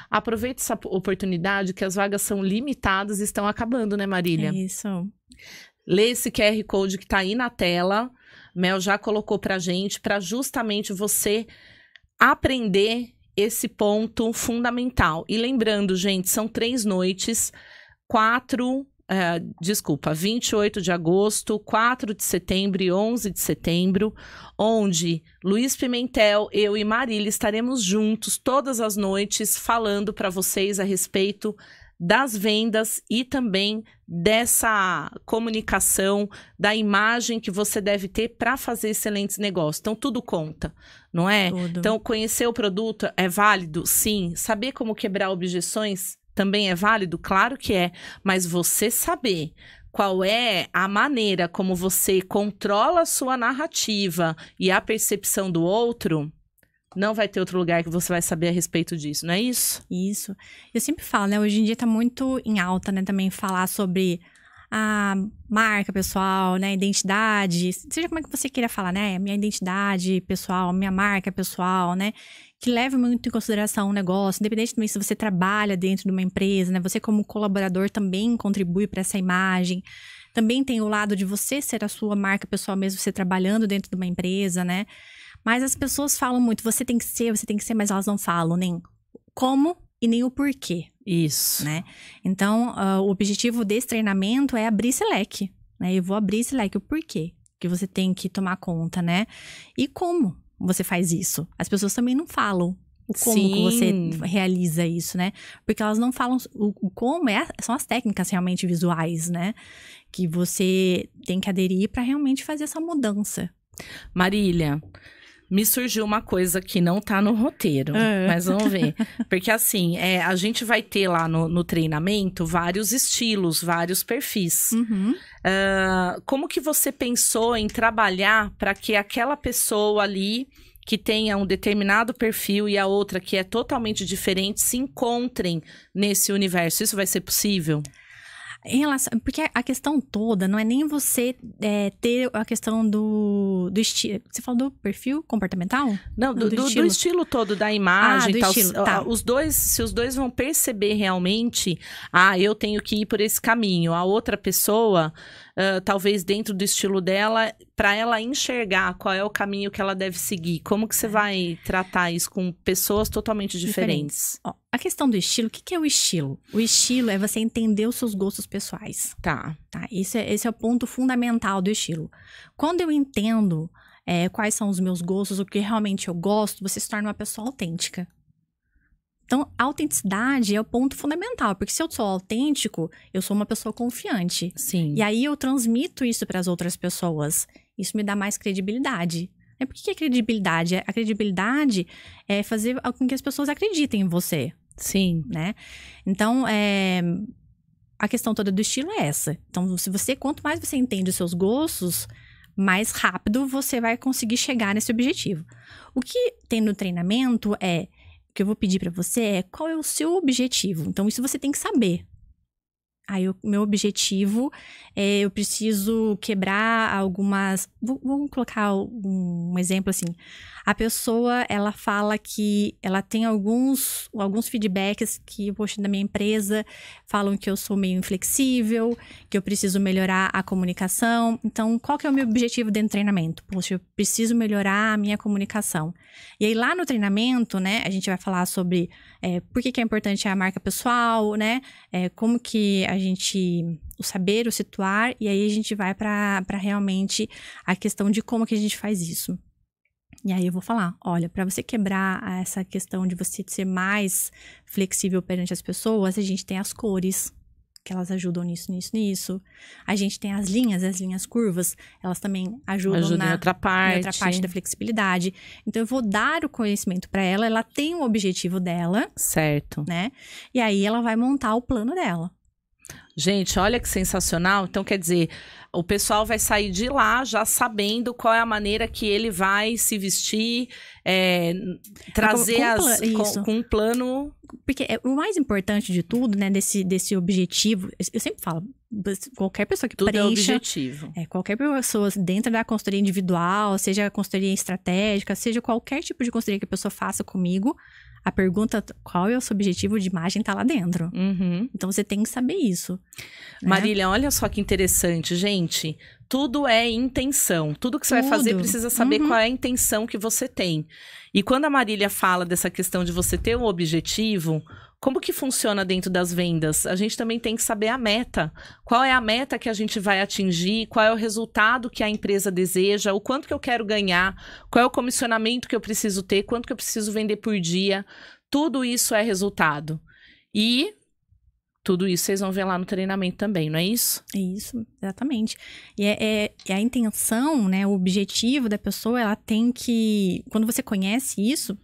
aproveite essa oportunidade que as vagas são limitadas e estão acabando, né, Marília? Isso. Lê esse QR Code que está aí na tela. Mel já colocou pra gente, para justamente você aprender esse ponto fundamental. E lembrando, gente, são 3 noites, 28 de agosto, 4 de setembro e 11 de setembro, onde Luiz Pimentel, eu e Marília estaremos juntos todas as noites falando para vocês a respeito das vendas e também dessa comunicação, da imagem que você deve ter para fazer excelentes negócios. Então, tudo conta, não é? Tudo. Então, conhecer o produto é válido? Sim. Saber como quebrar objeções também é válido? Claro que é. Mas você saber qual é a maneira como você controla a sua narrativa e a percepção do outro, não vai ter outro lugar que você vai saber a respeito disso, não é isso? Isso. Eu sempre falo, né? Hoje em dia tá muito em alta, né? Também falar sobre a marca pessoal, né? Identidade. Seja como é que você queira falar, né? Minha identidade pessoal, minha marca pessoal, né? Que leva muito em consideração o negócio. Independente também se você trabalha dentro de uma empresa, né? Você como colaborador também contribui para essa imagem. Também tem o lado de você ser a sua marca pessoal mesmo, você trabalhando dentro de uma empresa, né? Mas as pessoas falam muito, você tem que ser, mas elas não falam nem como e nem o porquê. Isso. Né? Então, o objetivo desse treinamento é abrir esse leque, né? Eu vou abrir esse leque, o porquê que você tem que tomar conta, né? E como você faz isso. As pessoas também não falam o como que você realiza isso, né? Porque elas não falam o como, são as técnicas realmente visuais, né? Que você tem que aderir para realmente fazer essa mudança. Marília, me surgiu uma coisa que não tá no roteiro, mas vamos ver. Porque assim, a gente vai ter lá no treinamento vários estilos, vários perfis. Uhum. Como que você pensou em trabalhar para que aquela pessoa ali que tenha um determinado perfil e a outra que é totalmente diferente se encontrem nesse universo? Isso vai ser possível? Porque a questão toda não é nem você ter a questão do estilo. Você falou do perfil comportamental? Não, do estilo todo, da imagem do e tal. Estilo, tá. Se os dois vão perceber realmente, eu tenho que ir por esse caminho. A outra pessoa, talvez dentro do estilo dela, para ela enxergar qual é o caminho que ela deve seguir. Como que você vai tratar isso com pessoas totalmente diferentes? Ó, a questão do estilo, o que é o estilo? O estilo é você entender os seus gostos pessoais. Tá. Esse é o ponto fundamental do estilo. Quando eu entendo quais são os meus gostos, o que realmente eu gosto, você se torna uma pessoa autêntica. Então, a autenticidade é o ponto fundamental, porque se eu sou autêntico, eu sou uma pessoa confiante. Sim. E aí eu transmito isso para as outras pessoas. Isso me dá mais credibilidade. Por que é credibilidade? A credibilidade é fazer com que as pessoas acreditem em você. Sim. Né? Então, a questão toda do estilo é essa. Então, quanto mais você entende os seus gostos, mais rápido você vai conseguir chegar nesse objetivo. O que tem no treinamento o que eu vou pedir para você qual é o seu objetivo. Então, isso você tem que saber. Aí, o meu objetivo é, eu preciso quebrar algumas... Vamos colocar um exemplo assim. A pessoa, ela fala que ela tem alguns feedbacks que, poxa, da minha empresa, falam que eu sou meio inflexível, que eu preciso melhorar a comunicação. Então, qual que é o meu objetivo dentro do treinamento? Poxa, eu preciso melhorar a minha comunicação. E aí, lá no treinamento, né, a gente vai falar sobre por que é importante a marca pessoal, né? Como que a gente... o saber, o situar, e aí a gente vai para realmente a questão de como que a gente faz isso. E aí eu vou falar, olha, para você quebrar essa questão de você ser mais flexível perante as pessoas, a gente tem as cores, que elas ajudam nisso. A gente tem as linhas curvas, elas também ajudam na outra parte da flexibilidade. Então eu vou dar o conhecimento para ela, ela tem o objetivo dela. Certo. Né? E aí ela vai montar o plano dela. Gente, olha que sensacional. Então, quer dizer, o pessoal vai sair de lá já sabendo qual é a maneira que ele vai se vestir, trazer com um plano... Porque o mais importante de tudo, né, desse objetivo, eu sempre falo, qualquer pessoa que tudo preencha... é objetivo. Qualquer pessoa dentro da consultoria individual, seja consultoria estratégica, seja qualquer tipo de consultoria que a pessoa faça comigo, a pergunta, qual é o seu objetivo de imagem, tá lá dentro. Uhum. Então, você tem que saber isso. Né? Marília, olha só que interessante, gente. Tudo é intenção. Tudo que você vai fazer precisa saber qual é a intenção que você tem. E quando a Marília fala dessa questão de você ter um objetivo, como que funciona dentro das vendas? A gente também tem que saber a meta. Qual é a meta que a gente vai atingir? Qual é o resultado que a empresa deseja? O quanto que eu quero ganhar? Qual é o comissionamento que eu preciso ter? Quanto que eu preciso vender por dia? Tudo isso é resultado. E tudo isso vocês vão ver lá no treinamento também, não é isso? Isso, exatamente. E a intenção, né, o objetivo da pessoa, ela tem que... Quando você conhece isso,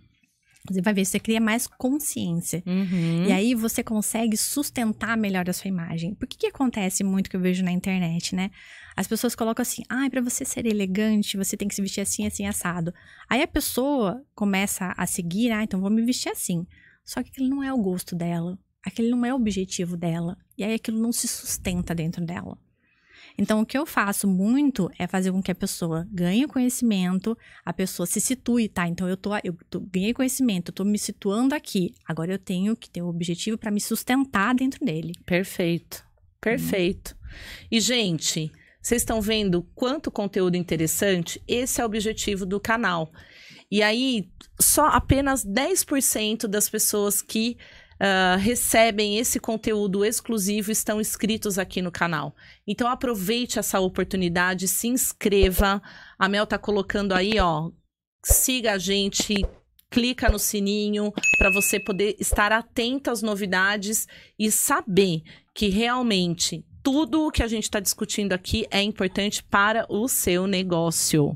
você vai ver, você cria mais consciência. Uhum. E aí você consegue sustentar melhor a sua imagem. Por que acontece muito que eu vejo na internet, né? As pessoas colocam assim, pra você ser elegante, você tem que se vestir assim, assim, assado. Aí a pessoa começa a seguir, então vou me vestir assim. Só que aquele não é o gosto dela. Aquele não é o objetivo dela. E aí aquilo não se sustenta dentro dela. Então, o que eu faço muito é fazer com que a pessoa ganhe conhecimento, a pessoa se situe, tá? Então, eu ganhei conhecimento, eu tô me situando aqui. Agora, eu tenho que ter um objetivo para me sustentar dentro dele. Perfeito, perfeito. E, gente, vocês estão vendo quanto conteúdo interessante? Esse é o objetivo do canal. E aí, só apenas 10% das pessoas que recebem esse conteúdo exclusivo estão inscritos aqui no canal. Então aproveite essa oportunidade, se inscreva. A Mel tá colocando aí, ó, siga a gente, clica no sininho para você poder estar atento às novidades e saber que realmente tudo o que a gente está discutindo aqui é importante para o seu negócio.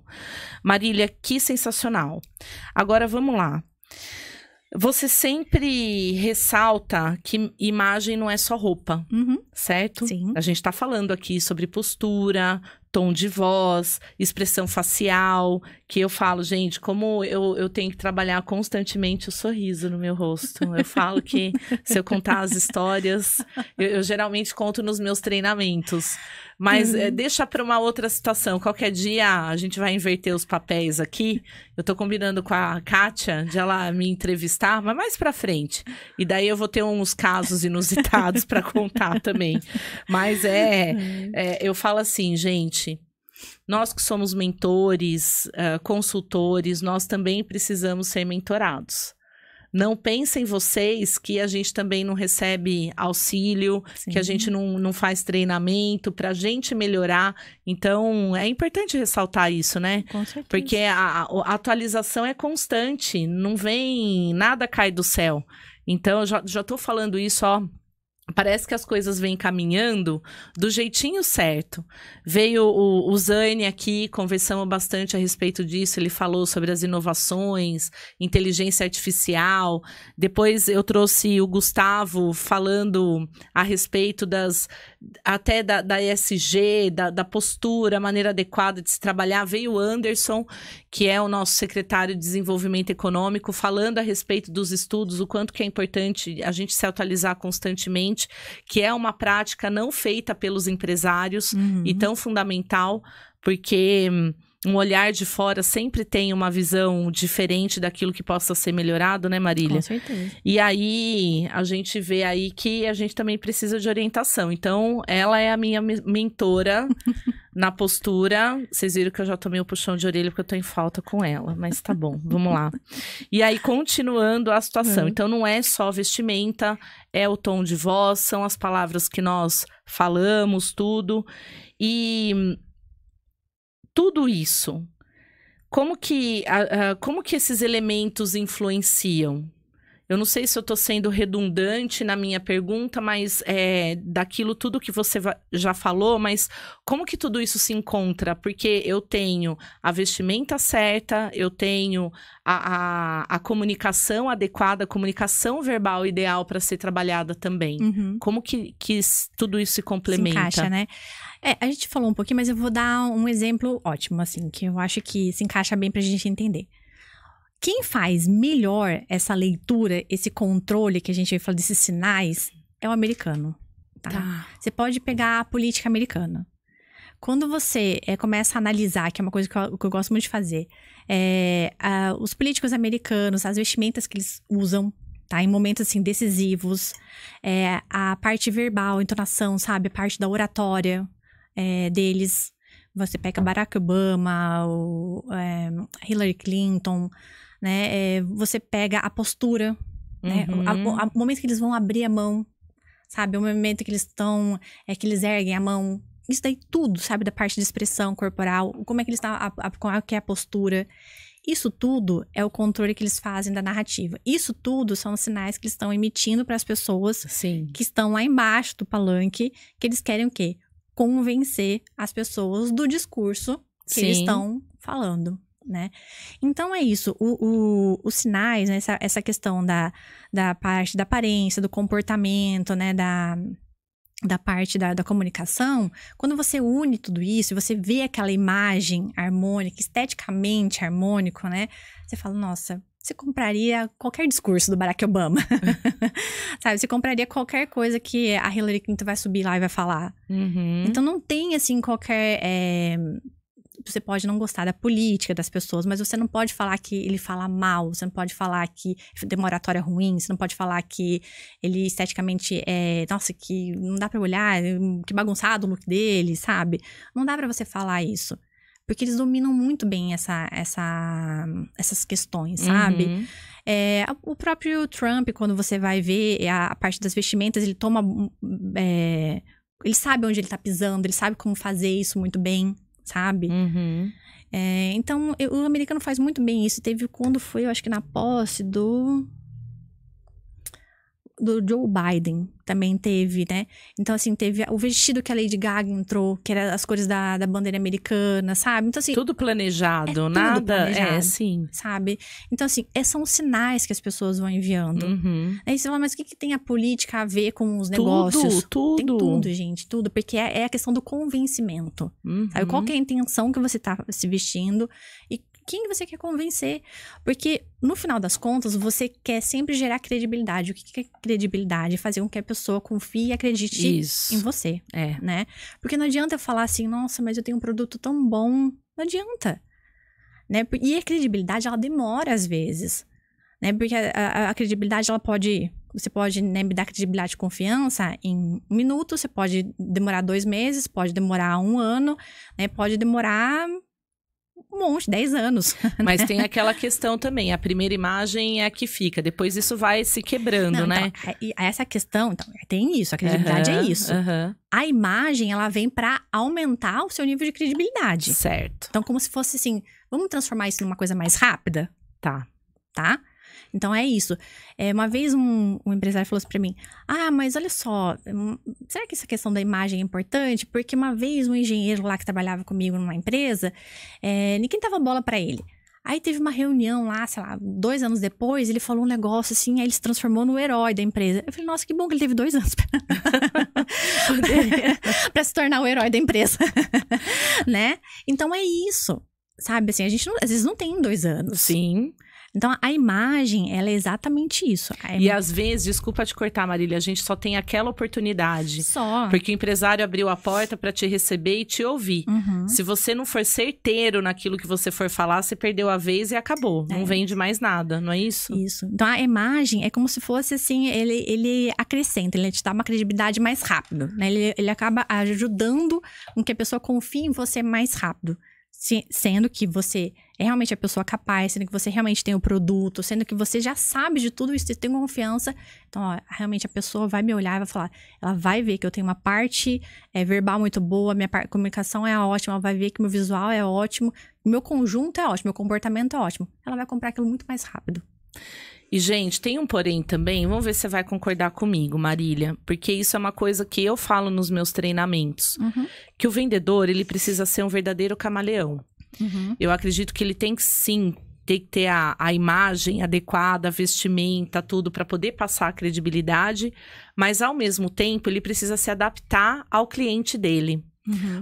Marília, que sensacional. Agora vamos lá. Você sempre ressalta que imagem não é só roupa, certo? Sim. A gente tá falando aqui sobre postura, tom de voz, expressão facial, que eu falo, gente, como eu tenho que trabalhar constantemente o sorriso no meu rosto. Eu falo que se eu contar as histórias, eu geralmente conto nos meus treinamentos. Mas deixa para uma outra situação. Qualquer dia a gente vai inverter os papéis aqui. Eu tô combinando com a Kátia de ela me entrevistar, mas mais pra frente. E daí eu vou ter uns casos inusitados para contar também. Mas eu falo assim, gente, nós que somos mentores, consultores, nós também precisamos ser mentorados. Não pensem vocês que a gente também não recebe auxílio, que a gente não faz treinamento pra gente melhorar. Então, é importante ressaltar isso, né? Com certeza. Porque a atualização é constante, não vem, nada cai do céu. Então, eu já tô falando isso, ó. Parece que as coisas vêm caminhando do jeitinho certo. Veio o Zane aqui, conversamos bastante a respeito disso. Ele falou sobre as inovações, inteligência artificial. Depois eu trouxe o Gustavo falando a respeito das até da ESG, da postura, a maneira adequada de se trabalhar. Veio o Anderson, que é o nosso secretário de Desenvolvimento Econômico, falando a respeito dos estudos, o quanto que é importante a gente se atualizar constantemente, que é uma prática não feita pelos empresários e tão fundamental, porque um olhar de fora sempre tem uma visão diferente daquilo que possa ser melhorado, né, Marília? Com certeza. E aí, a gente vê aí que a gente também precisa de orientação. Então, ela é a minha mentora na postura. Vocês viram que eu já tomei o puxão de orelha porque eu tô em falta com ela. Mas tá bom, vamos lá. E aí, continuando a situação. Então, não é só vestimenta, é o tom de voz, são as palavras que nós falamos, tudo. E tudo isso, como que esses elementos influenciam? Eu não sei se eu estou sendo redundante na minha pergunta, mas daquilo tudo que você já falou, mas como que tudo isso se encontra? Porque eu tenho a vestimenta certa, eu tenho a comunicação adequada, a comunicação verbal ideal para ser trabalhada também. Como que tudo isso se complementa? Se encaixa, né? A gente falou um pouquinho, mas eu vou dar um exemplo ótimo, assim, que eu acho que se encaixa bem pra gente entender. Quem faz melhor essa leitura, esse controle que a gente vai falar desses sinais, é o americano, tá? Você pode pegar a política americana. Quando você começa a analisar, que é uma coisa que eu gosto muito de fazer, os políticos americanos, as vestimentas que eles usam, tá? Em momentos, assim, decisivos, a parte verbal, a entonação, sabe? A parte da oratória deles. Você pega Barack Obama, Hillary Clinton, né? Você pega a postura, né? O momento que eles vão abrir a mão, sabe? O momento que eles estão, que eles erguem a mão. Isso daí tudo, sabe? Da parte de expressão corporal, como é que eles estão, qual que é a postura. Isso tudo é o controle que eles fazem da narrativa. Isso tudo são os sinais que eles estão emitindo para as pessoas que estão lá embaixo do palanque, que eles querem o quê? Convencer as pessoas do discurso que eles estão falando, né? Então, é isso. Os sinais, né? Essa questão da parte da aparência, do comportamento, né? Da parte da comunicação, quando você une tudo isso, você vê aquela imagem harmônica, esteticamente harmônico, né? Você fala, nossa, você compraria qualquer discurso do Barack Obama. Sabe? Você compraria qualquer coisa que a Hillary Clinton vai subir lá e vai falar. Então, não tem, assim, qualquer... Você pode não gostar da política das pessoas, mas você não pode falar que ele fala mal, você não pode falar que tem uma oratória ruim, você não pode falar que ele esteticamente nossa, que não dá pra olhar, que bagunçado o look dele, sabe? Não dá pra você falar isso. Porque eles dominam muito bem essas questões, sabe? O próprio Trump, quando você vai ver a parte das vestimentas, ele toma... ele sabe onde ele tá pisando, ele sabe como fazer isso muito bem, sabe? Então, o americano faz muito bem isso. Teve quando foi, eu acho que na posse do Joe Biden, também teve, né? Então, assim, teve o vestido que a Lady Gaga entrou, que era as cores da bandeira americana, sabe? Então, assim... Tudo planejado, nada... sim. Sabe? Então, assim, são os sinais que as pessoas vão enviando. Aí você fala, mas o que tem a política a ver com os negócios? Tudo. Tem tudo, gente, tudo. Porque é a questão do convencimento. Sabe? Qual que é a intenção que você tá se vestindo e quem você quer convencer. Porque, no final das contas, você quer sempre gerar credibilidade. O que é credibilidade? Fazer com que a pessoa confie e acredite em você, né? Porque não adianta eu falar assim, nossa, mas eu tenho um produto tão bom. Não adianta, né? E a credibilidade, ela demora às vezes, né? Porque a credibilidade, ela pode... Você pode, né, me dar credibilidade e confiança em 1 minuto, você pode demorar 2 meses, pode demorar 1 ano, né? Pode demorar... um monte, 10 anos. Mas tem aquela questão também, a primeira imagem é a que fica, depois isso vai se quebrando, né? Então, essa questão, então, tem isso, a credibilidade é isso. A imagem, ela vem pra aumentar o seu nível de credibilidade. Certo. Então, como se fosse assim, vamos transformar isso numa coisa mais rápida? Tá? Então, é isso. Uma vez um empresário falou assim pra mim, mas olha só, será que essa questão da imagem é importante? Porque uma vez um engenheiro lá que trabalhava comigo numa empresa, ninguém dava bola pra ele. Aí teve uma reunião lá, sei lá, 2 anos depois, ele falou um negócio assim, aí ele se transformou no herói da empresa. Eu falei, nossa, que bom que ele teve 2 anos pra se tornar o herói da empresa, né? Então é isso, sabe? Assim, a gente às vezes não tem 2 anos. Sim. Então, a imagem, ela é exatamente isso. E às vezes, desculpa te cortar, Marília, a gente só tem aquela oportunidade. Só. Porque o empresário abriu a porta para te receber e te ouvir. Se você não for certeiro naquilo que você for falar, você perdeu a vez e acabou. Não vende mais nada, não é isso? Isso. Então, a imagem é como se fosse assim, ele acrescenta, ele te dá uma credibilidade mais rápido, né? Ele acaba ajudando com que a pessoa confie em você mais rápido. Sendo que você é realmente a pessoa capaz, sendo que você realmente tem o produto, sendo que você já sabe de tudo isso, você tem confiança. Então, ó, realmente a pessoa vai me olhar e vai falar, ela vai ver que eu tenho uma parte verbal muito boa, minha comunicação é ótima, ela vai ver que meu visual é ótimo, meu conjunto é ótimo, meu comportamento é ótimo. Ela vai comprar aquilo muito mais rápido. E, gente, tem um porém também, vamos ver se você vai concordar comigo, Marília, porque isso é uma coisa que eu falo nos meus treinamentos, que o vendedor, ele precisa ser um verdadeiro camaleão. Eu acredito que ele tem que, sim, ter que ter a imagem adequada, a vestimenta, tudo, para poder passar a credibilidade, mas, ao mesmo tempo, ele precisa se adaptar ao cliente dele.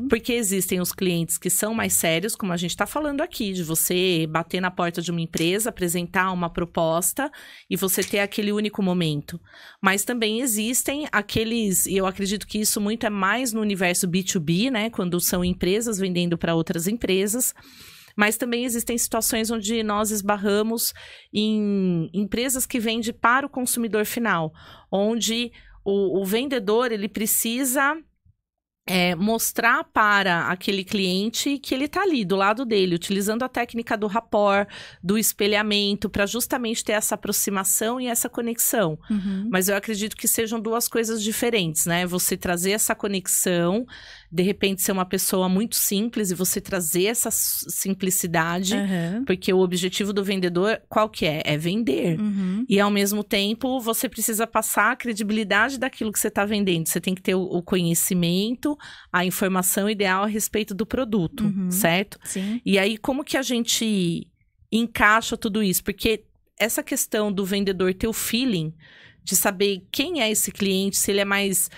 Porque existem os clientes que são mais sérios, como a gente está falando aqui, de você bater na porta de uma empresa, apresentar uma proposta e você ter aquele único momento. Mas também existem aqueles, e eu acredito que isso muito é mais no universo B2B, né? Quando são empresas vendendo para outras empresas. Mas também existem situações onde nós esbarramos em empresas que vendem para o consumidor final, onde o vendedor, ele precisa mostrar para aquele cliente que ele está ali, do lado dele, utilizando a técnica do rapport, do espelhamento, para justamente ter essa aproximação e essa conexão. Mas eu acredito que sejam 2 coisas diferentes, né? Você trazer essa conexão, de repente ser uma pessoa muito simples e você trazer essa simplicidade, porque o objetivo do vendedor, qual que é? É vender. E ao mesmo tempo, você precisa passar a credibilidade daquilo que você está vendendo. Você tem que ter o conhecimento, a informação ideal a respeito do produto, certo? Sim. E aí, como que a gente encaixa tudo isso? Porque essa questão do vendedor ter o feeling de saber quem é esse cliente, se ele é mais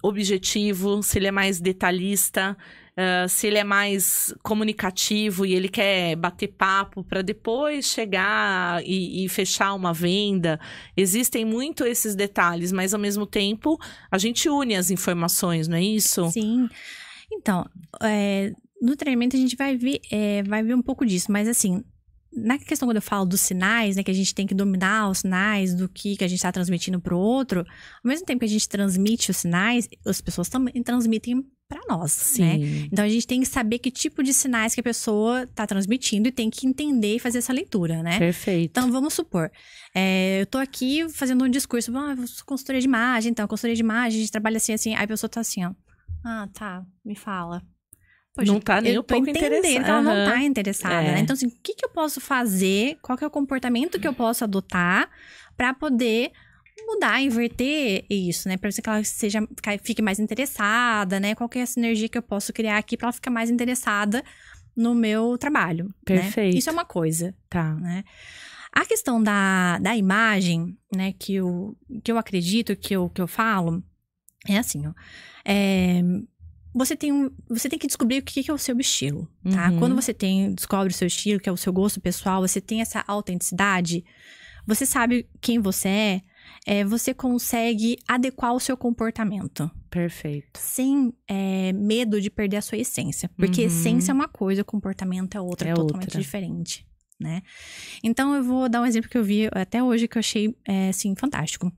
objetivo, se ele é mais detalhista, se ele é mais comunicativo e ele quer bater papo para depois chegar e fechar uma venda. Existem muito esses detalhes, mas ao mesmo tempo a gente une as informações, não é isso? Sim. Então, no treinamento a gente vai ver um pouco disso, mas assim, na questão quando eu falo dos sinais, né, que a gente tem que dominar os sinais do que a gente está transmitindo para o outro, ao mesmo tempo que a gente transmite os sinais, as pessoas também transmitem para nós, Sim. né? Então a gente tem que saber que tipo de sinais que a pessoa está transmitindo e tem que entender e fazer essa leitura, né? Perfeito. Então vamos supor, eu tô aqui fazendo um discurso, eu sou consultoria de imagem, então consultoria de imagem, a gente trabalha assim, aí a pessoa tá assim, ó, tá, me fala. Poxa, não tá nem um pouco interessada. Que ela não tá interessada, né? Então, assim, o que eu posso fazer? Qual que é o comportamento que eu posso adotar para poder mudar, inverter isso, né? Pra que ela fique mais interessada, né? Qual que é a sinergia que eu posso criar aqui para ela ficar mais interessada no meu trabalho, Perfeito. Né? Isso é uma coisa, tá? Né? A questão da imagem, né? Que eu acredito, que eu falo, é assim, ó. Você tem que descobrir o que é o seu estilo, tá? Quando você descobre o seu estilo, que é o seu gosto pessoal, você tem essa autenticidade, você sabe quem você você consegue adequar o seu comportamento. Perfeito. Sem medo de perder a sua essência. Porque essência é uma coisa, o comportamento é outra, totalmente diferente, né? Então, eu vou dar um exemplo que eu vi até hoje que eu achei, assim, fantástico.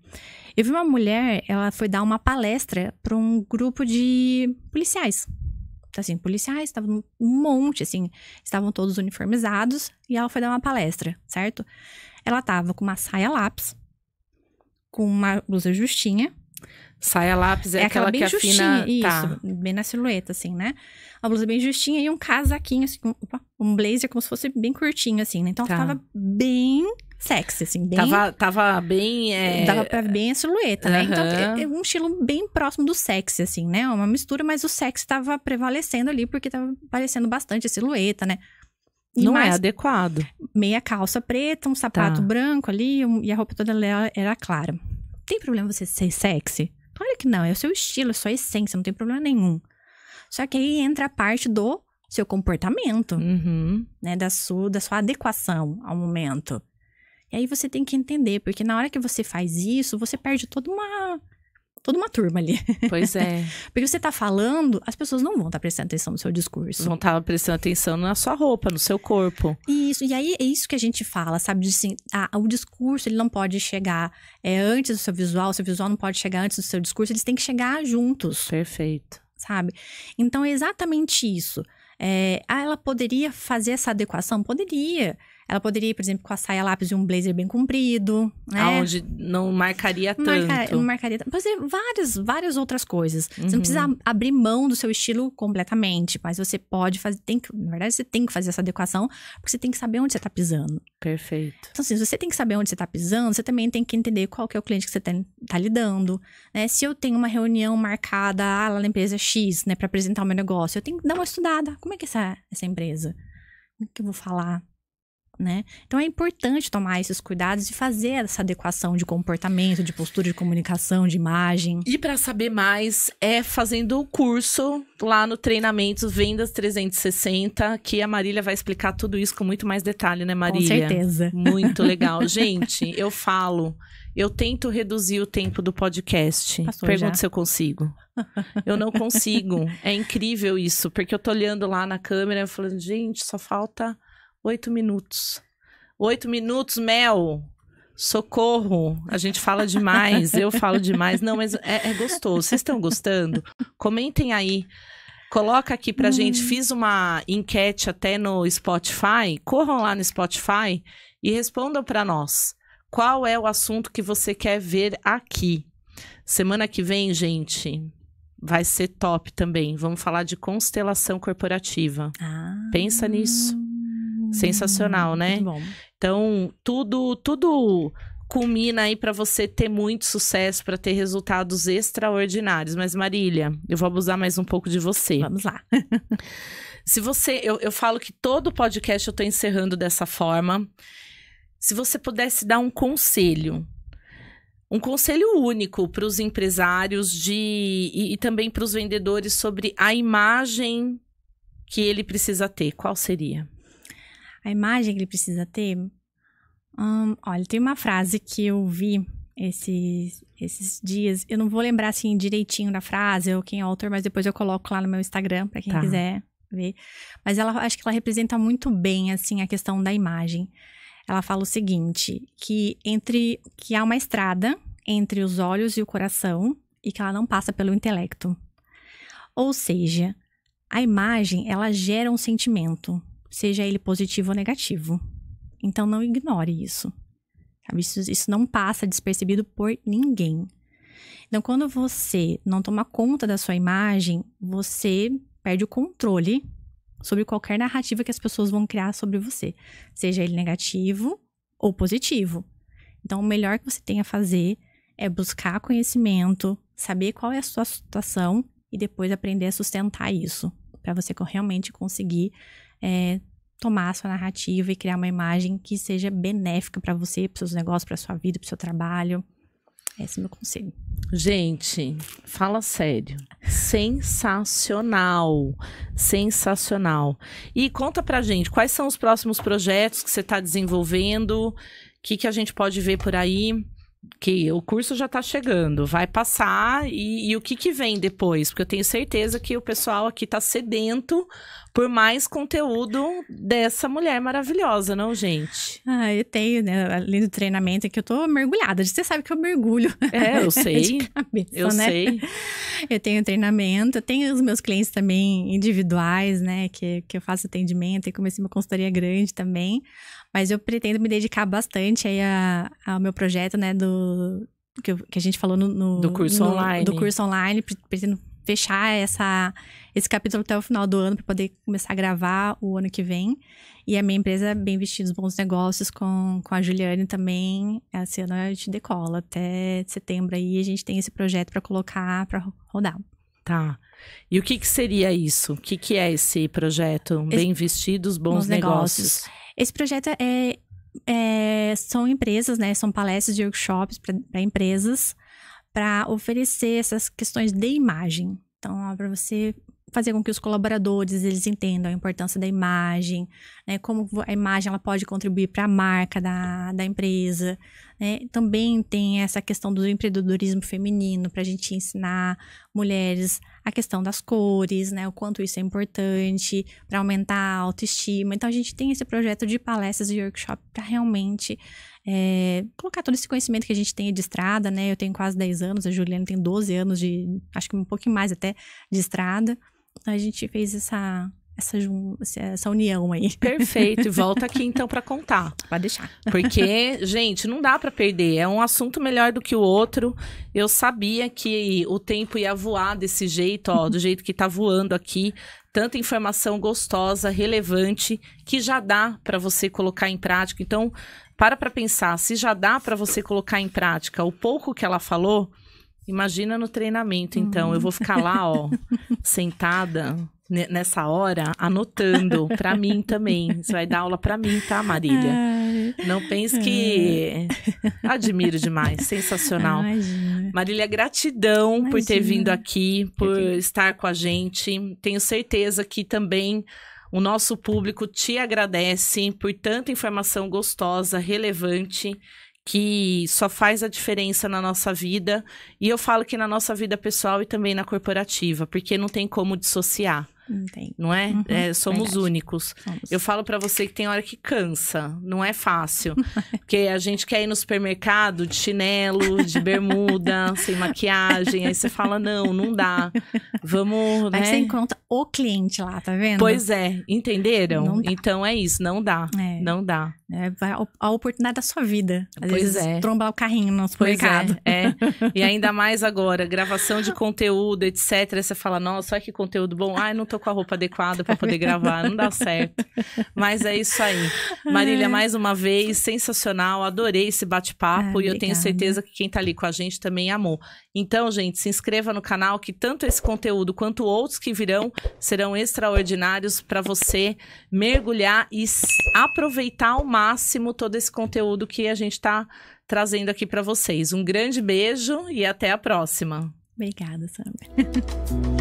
Eu vi uma mulher, ela foi dar uma palestra para um grupo de policiais. Assim, policiais, estavam um monte, assim, estavam todos uniformizados e ela foi dar uma palestra, certo? Ela tava com uma saia lápis, com uma blusa justinha. Saia lápis é aquela que afina... Isso, tá. Bem na silhueta, assim, né? Uma blusa bem justinha e um casaquinho, assim, um blazer como se fosse bem curtinho, assim, né? Então, ela tava bem sexy, assim, bem... Tava bem... Dava pra ver bem a silhueta, né? Então, é um estilo bem próximo do sexy, assim, né? Uma mistura, mas o sexy tava prevalecendo ali, porque tava aparecendo bastante a silhueta, né? E não é adequado. Meia calça preta, um sapato branco ali e a roupa toda era clara. Tem problema você ser sexy? Claro que não, é o seu estilo, é a sua essência, não tem problema nenhum. Só que aí entra a parte do seu comportamento, né? Da sua adequação ao momento. E aí você tem que entender, porque na hora que você faz isso, você perde toda uma turma ali. Pois é. Porque você tá falando, as pessoas não vão estar prestando atenção no seu discurso. Vão estar prestando atenção na sua roupa, no seu corpo. Isso, e aí é isso que a gente fala, sabe? De, assim, o discurso, ele não pode chegar antes do seu visual, o seu visual não pode chegar antes do seu discurso, eles têm que chegar juntos. Perfeito. Sabe? Então, é exatamente isso. Ela poderia fazer essa adequação? Poderia. Ela poderia ir, por exemplo, com a saia lápis e um blazer bem comprido, né? Onde não marcaria tanto. Não marcaria tanto. Pode ser várias outras coisas. Você não precisa abrir mão do seu estilo completamente, mas você pode fazer, na verdade, você tem que fazer essa adequação, porque você tem que saber onde você tá pisando. Perfeito. Então, assim, se você tem que saber onde você tá pisando, você também tem que entender qual que é o cliente que você tá lidando, né? Se eu tenho uma reunião marcada lá na empresa X, né, pra apresentar o meu negócio, eu tenho que dar uma estudada. Como é que é essa empresa? Como é que eu vou falar? Né? Então é importante tomar esses cuidados e fazer essa adequação de comportamento, de postura, de comunicação, de imagem. E para saber mais, é fazendo o curso lá no Treinamentos Vendas 360, que a Marília vai explicar tudo isso com muito mais detalhe, né, Marília? Com certeza. Muito legal. Gente, eu tento reduzir o tempo do podcast. Pergunta se eu consigo. Eu não consigo. É incrível isso, porque eu tô olhando lá na câmera e falando, gente, só falta 8 minutos. 8 minutos, Mel. Socorro. A gente fala demais, eu falo demais. Não, mas é gostoso. Vocês estão gostando? Comentem aí. Coloca aqui pra gente. Fiz uma enquete até no Spotify. Corram lá no Spotify e respondam pra nós. Qual é o assunto que você quer ver aqui? Semana que vem, gente, vai ser top também. Vamos falar de constelação corporativa. Pensa nisso. Sensacional, né? Muito bom. Então, tudo culmina aí para você ter muito sucesso, para ter resultados extraordinários. Mas, Marília, eu vou abusar mais um pouco de você. Vamos lá. Se você... Eu falo que todo podcast eu tô encerrando dessa forma. Se você pudesse dar um conselho único para os empresários e também para os vendedores sobre a imagem que ele precisa ter, qual seria? A imagem que ele precisa ter? Olha, tem uma frase que eu vi esses dias. Eu não vou lembrar, assim, direitinho da frase ou quem é o autor, mas depois eu coloco lá no meu Instagram, pra quem quiser ver. Mas acho que ela representa muito bem, assim, a questão da imagem. Ela fala o seguinte, que há uma estrada entre os olhos e o coração e que ela não passa pelo intelecto. Ou seja, a imagem, ela gera um sentimento, seja ele positivo ou negativo. Então, não ignore isso. Sabe? Isso não passa despercebido por ninguém. Então, quando você não toma conta da sua imagem, você perde o controle sobre qualquer narrativa que as pessoas vão criar sobre você. Seja ele negativo ou positivo. Então, o melhor que você tem a fazer é buscar conhecimento, saber qual é a sua situação e depois aprender a sustentar isso. Para você realmente conseguir tomar a sua narrativa e criar uma imagem que seja benéfica para você, para os seus negócios, para sua vida, para o seu trabalho. Esse é o meu conselho. Gente, fala sério. Sensacional. Sensacional. E conta pra gente, quais são os próximos projetos que você está desenvolvendo? O que a gente pode ver por aí? Que o curso já tá chegando, vai passar e o que vem depois? Porque eu tenho certeza que o pessoal aqui tá sedento por mais conteúdo dessa mulher maravilhosa, não, gente? Eu tenho, né? Além do treinamento, que eu tô mergulhada. Você sabe que eu mergulho. Eu sei. De cabeça, eu né? sei. Eu tenho treinamento, eu tenho os meus clientes também individuais, né? Que eu faço atendimento e comecei uma consultoria grande também. Mas eu pretendo me dedicar bastante aí ao meu projeto, né? Que a gente falou do curso online. Do curso online. Pretendo fechar esse capítulo até o final do ano para poder começar a gravar o ano que vem. E a minha empresa, Bem Vestidos Bons Negócios, com a Juliane também, esse ano a gente decola. Até setembro aí a gente tem esse projeto para colocar, para rodar. Tá. E o que seria isso? O que é esse projeto? Bem Vestidos, Bons Negócios. Esse projeto são empresas, né? São palestras de workshops para empresas, para oferecer essas questões de imagem. Então, para você fazer com que os colaboradores eles entendam a importância da imagem, né? Como a imagem ela pode contribuir para a marca da empresa, né? Também tem essa questão do empreendedorismo feminino, para a gente ensinar mulheres a questão das cores, né? O quanto isso é importante para aumentar a autoestima. Então, a gente tem esse projeto de palestras e workshop para realmente colocar todo esse conhecimento que a gente tem de estrada, né? Eu tenho quase 10 anos, a Juliana tem 12 anos acho que um pouquinho mais até, de estrada. A gente fez essa união aí. Perfeito. E volta aqui, então, para contar. Pode deixar. Porque, gente, não dá para perder. É um assunto melhor do que o outro. Eu sabia que o tempo ia voar desse jeito, ó, do jeito que tá voando aqui. Tanta informação gostosa, relevante, que já dá para você colocar em prática. Então, para pensar. Se já dá para você colocar em prática o pouco que ela falou, imagina no treinamento. Então, eu vou ficar lá, ó, sentada nessa hora, anotando para mim também. Você vai dar aula para mim, tá, Marília? Não pense que... Admiro demais, sensacional. Imagina. Marília, gratidão por ter vindo aqui, por estar com a gente. Tenho certeza que também o nosso público te agradece por tanta informação gostosa, relevante, que só faz a diferença na nossa vida. E eu falo que na nossa vida pessoal e também na corporativa, porque não tem como dissociar. Não tem. Não é? Somos verdade. Únicos. Somos. Eu falo pra você que tem hora que cansa. Não é fácil. Porque a gente quer ir no supermercado de chinelo, de bermuda, sem maquiagem. Aí você fala, não dá. Vamos, Aí né? você encontra o cliente lá, tá vendo? Pois é, entenderam? Não dá. Então é isso, não dá. Não dá. Vai a oportunidade da sua vida. Às Pois vezes é. tromba o carrinho no Pois supermercado. E ainda mais agora, gravação de conteúdo, etc. Aí você fala, nossa, olha que conteúdo bom. Ai, não tô com a roupa adequada pra poder gravar, não dá certo. Mas é isso aí. Marília, mais uma vez, sensacional. Adorei esse bate-papo e eu tenho certeza que quem tá ali com a gente também amou. Então, gente, se inscreva no canal que tanto esse conteúdo quanto outros que virão serão extraordinários para você mergulhar e aproveitar ao máximo todo esse conteúdo que a gente tá trazendo aqui para vocês. Um grande beijo e até a próxima. Obrigada, Samia.